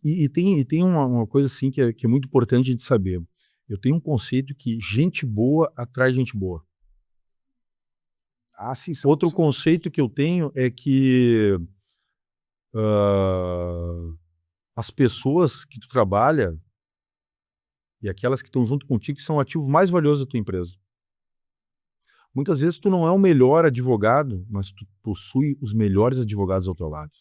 E tem uma coisa assim que é muito importante de saber. Eu tenho um conceito que gente boa atrai gente boa. Sim, Outro conceito que eu tenho é que as pessoas que tu trabalha e aquelas que estão junto contigo são o ativo mais valioso da tua empresa. Muitas vezes tu não é o melhor advogado, mas tu possui os melhores advogados ao teu lado.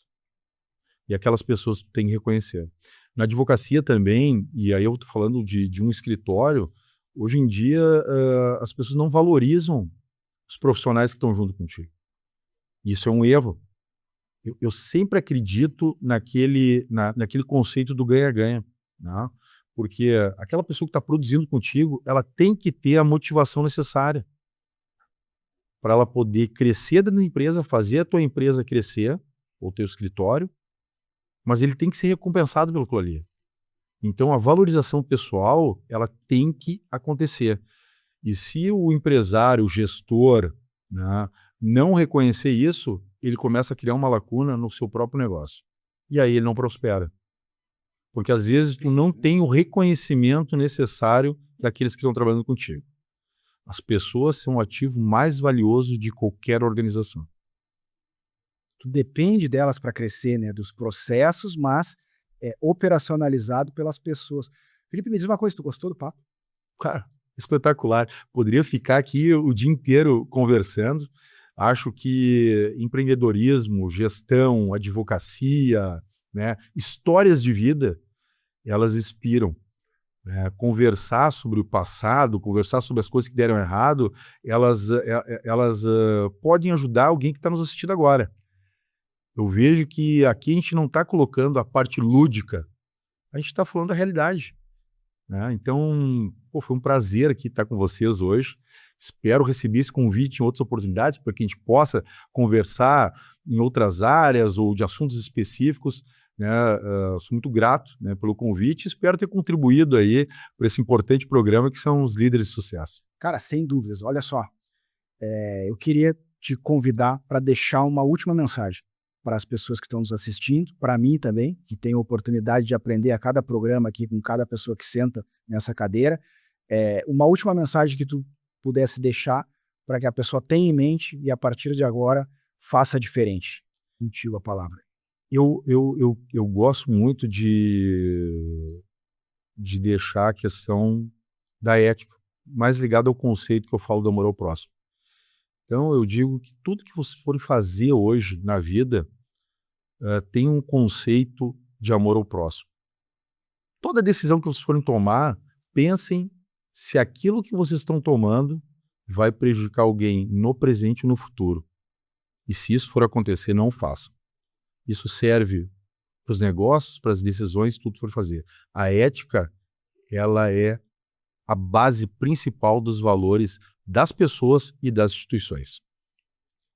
E aquelas pessoas tu tem que reconhecer. Na advocacia também, e aí eu estou falando de um escritório, hoje em dia as pessoas não valorizam os profissionais que estão junto contigo. Isso é um erro. Eu sempre acredito naquele conceito do ganha-ganha, né? Porque aquela pessoa que está produzindo contigo, ela tem que ter a motivação necessária para ela poder crescer dentro da empresa, fazer a tua empresa crescer, ou teu escritório, mas ele tem que ser recompensado pelo que ali. Então, a valorização pessoal, ela tem que acontecer. E se o empresário, o gestor, né, não reconhecer isso, ele começa a criar uma lacuna no seu próprio negócio. E aí ele não prospera. Porque às vezes tu não tem o reconhecimento necessário daqueles que estão trabalhando contigo. As pessoas são o ativo mais valioso de qualquer organização. Tu depende delas para crescer, né, dos processos, mas é operacionalizado pelas pessoas. Felipe, me diz uma coisa, tu gostou do papo? Cara, espetacular. Poderia ficar aqui o dia inteiro conversando. Acho que empreendedorismo, gestão, advocacia, né, histórias de vida, elas inspiram. Conversar sobre o passado, conversar sobre as coisas que deram errado, elas podem ajudar alguém que está nos assistindo agora. Eu vejo que aqui a gente não está colocando a parte lúdica, a gente está falando da realidade, né? Então, foi um prazer aqui estar com vocês hoje. Espero receber esse convite em outras oportunidades para que a gente possa conversar em outras áreas ou de assuntos específicos, né? Sou muito grato, né, pelo convite. Espero ter contribuído aí para esse importante programa que são os líderes de sucesso. Cara, sem dúvidas. Olha só, eu queria te convidar para deixar uma última mensagem para as pessoas que estão nos assistindo, para mim também, que tenho a oportunidade de aprender a cada programa aqui com cada pessoa que senta nessa cadeira. Uma última mensagem que tu pudesse deixar para que a pessoa tenha em mente e a partir de agora faça diferente. Contigo a palavra. Eu gosto muito de deixar a questão da ética mais ligada ao conceito que eu falo do amor ao próximo. Então eu digo que tudo que vocês forem fazer hoje na vida tem um conceito de amor ao próximo. Toda decisão que vocês forem tomar, pensem se aquilo que vocês estão tomando vai prejudicar alguém no presente e no futuro. E se isso for acontecer, não façam. Isso serve para os negócios, para as decisões, tudo que for fazer. A ética, ela é a base principal dos valores das pessoas e das instituições.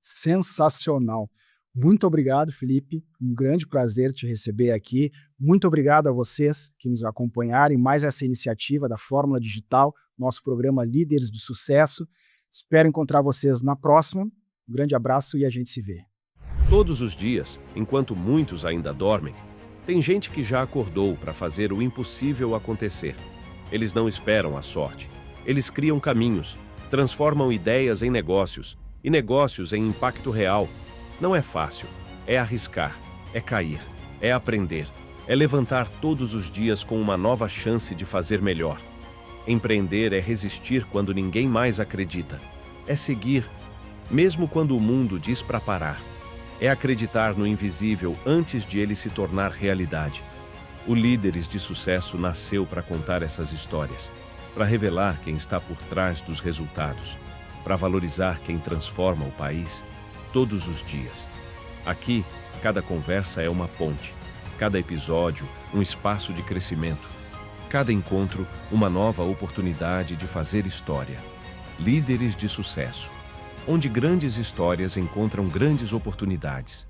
Sensacional. Muito obrigado, Felipe. Um grande prazer te receber aqui. Muito obrigado a vocês que nos acompanharam em mais essa iniciativa da Fórmula Digital, nosso programa Líderes do Sucesso. Espero encontrar vocês na próxima. Um grande abraço e a gente se vê. Todos os dias, enquanto muitos ainda dormem, tem gente que já acordou para fazer o impossível acontecer. Eles não esperam a sorte. Eles criam caminhos, transformam ideias em negócios e negócios em impacto real. Não é fácil. É arriscar, é cair, é aprender, é levantar todos os dias com uma nova chance de fazer melhor. Empreender é resistir quando ninguém mais acredita. É seguir, mesmo quando o mundo diz para parar. É acreditar no invisível antes de ele se tornar realidade. O Líderes de Sucesso nasceu para contar essas histórias, para revelar quem está por trás dos resultados, para valorizar quem transforma o país todos os dias. Aqui, cada conversa é uma ponte, cada episódio, um espaço de crescimento, cada encontro, uma nova oportunidade de fazer história. Líderes de Sucesso, onde grandes histórias encontram grandes oportunidades.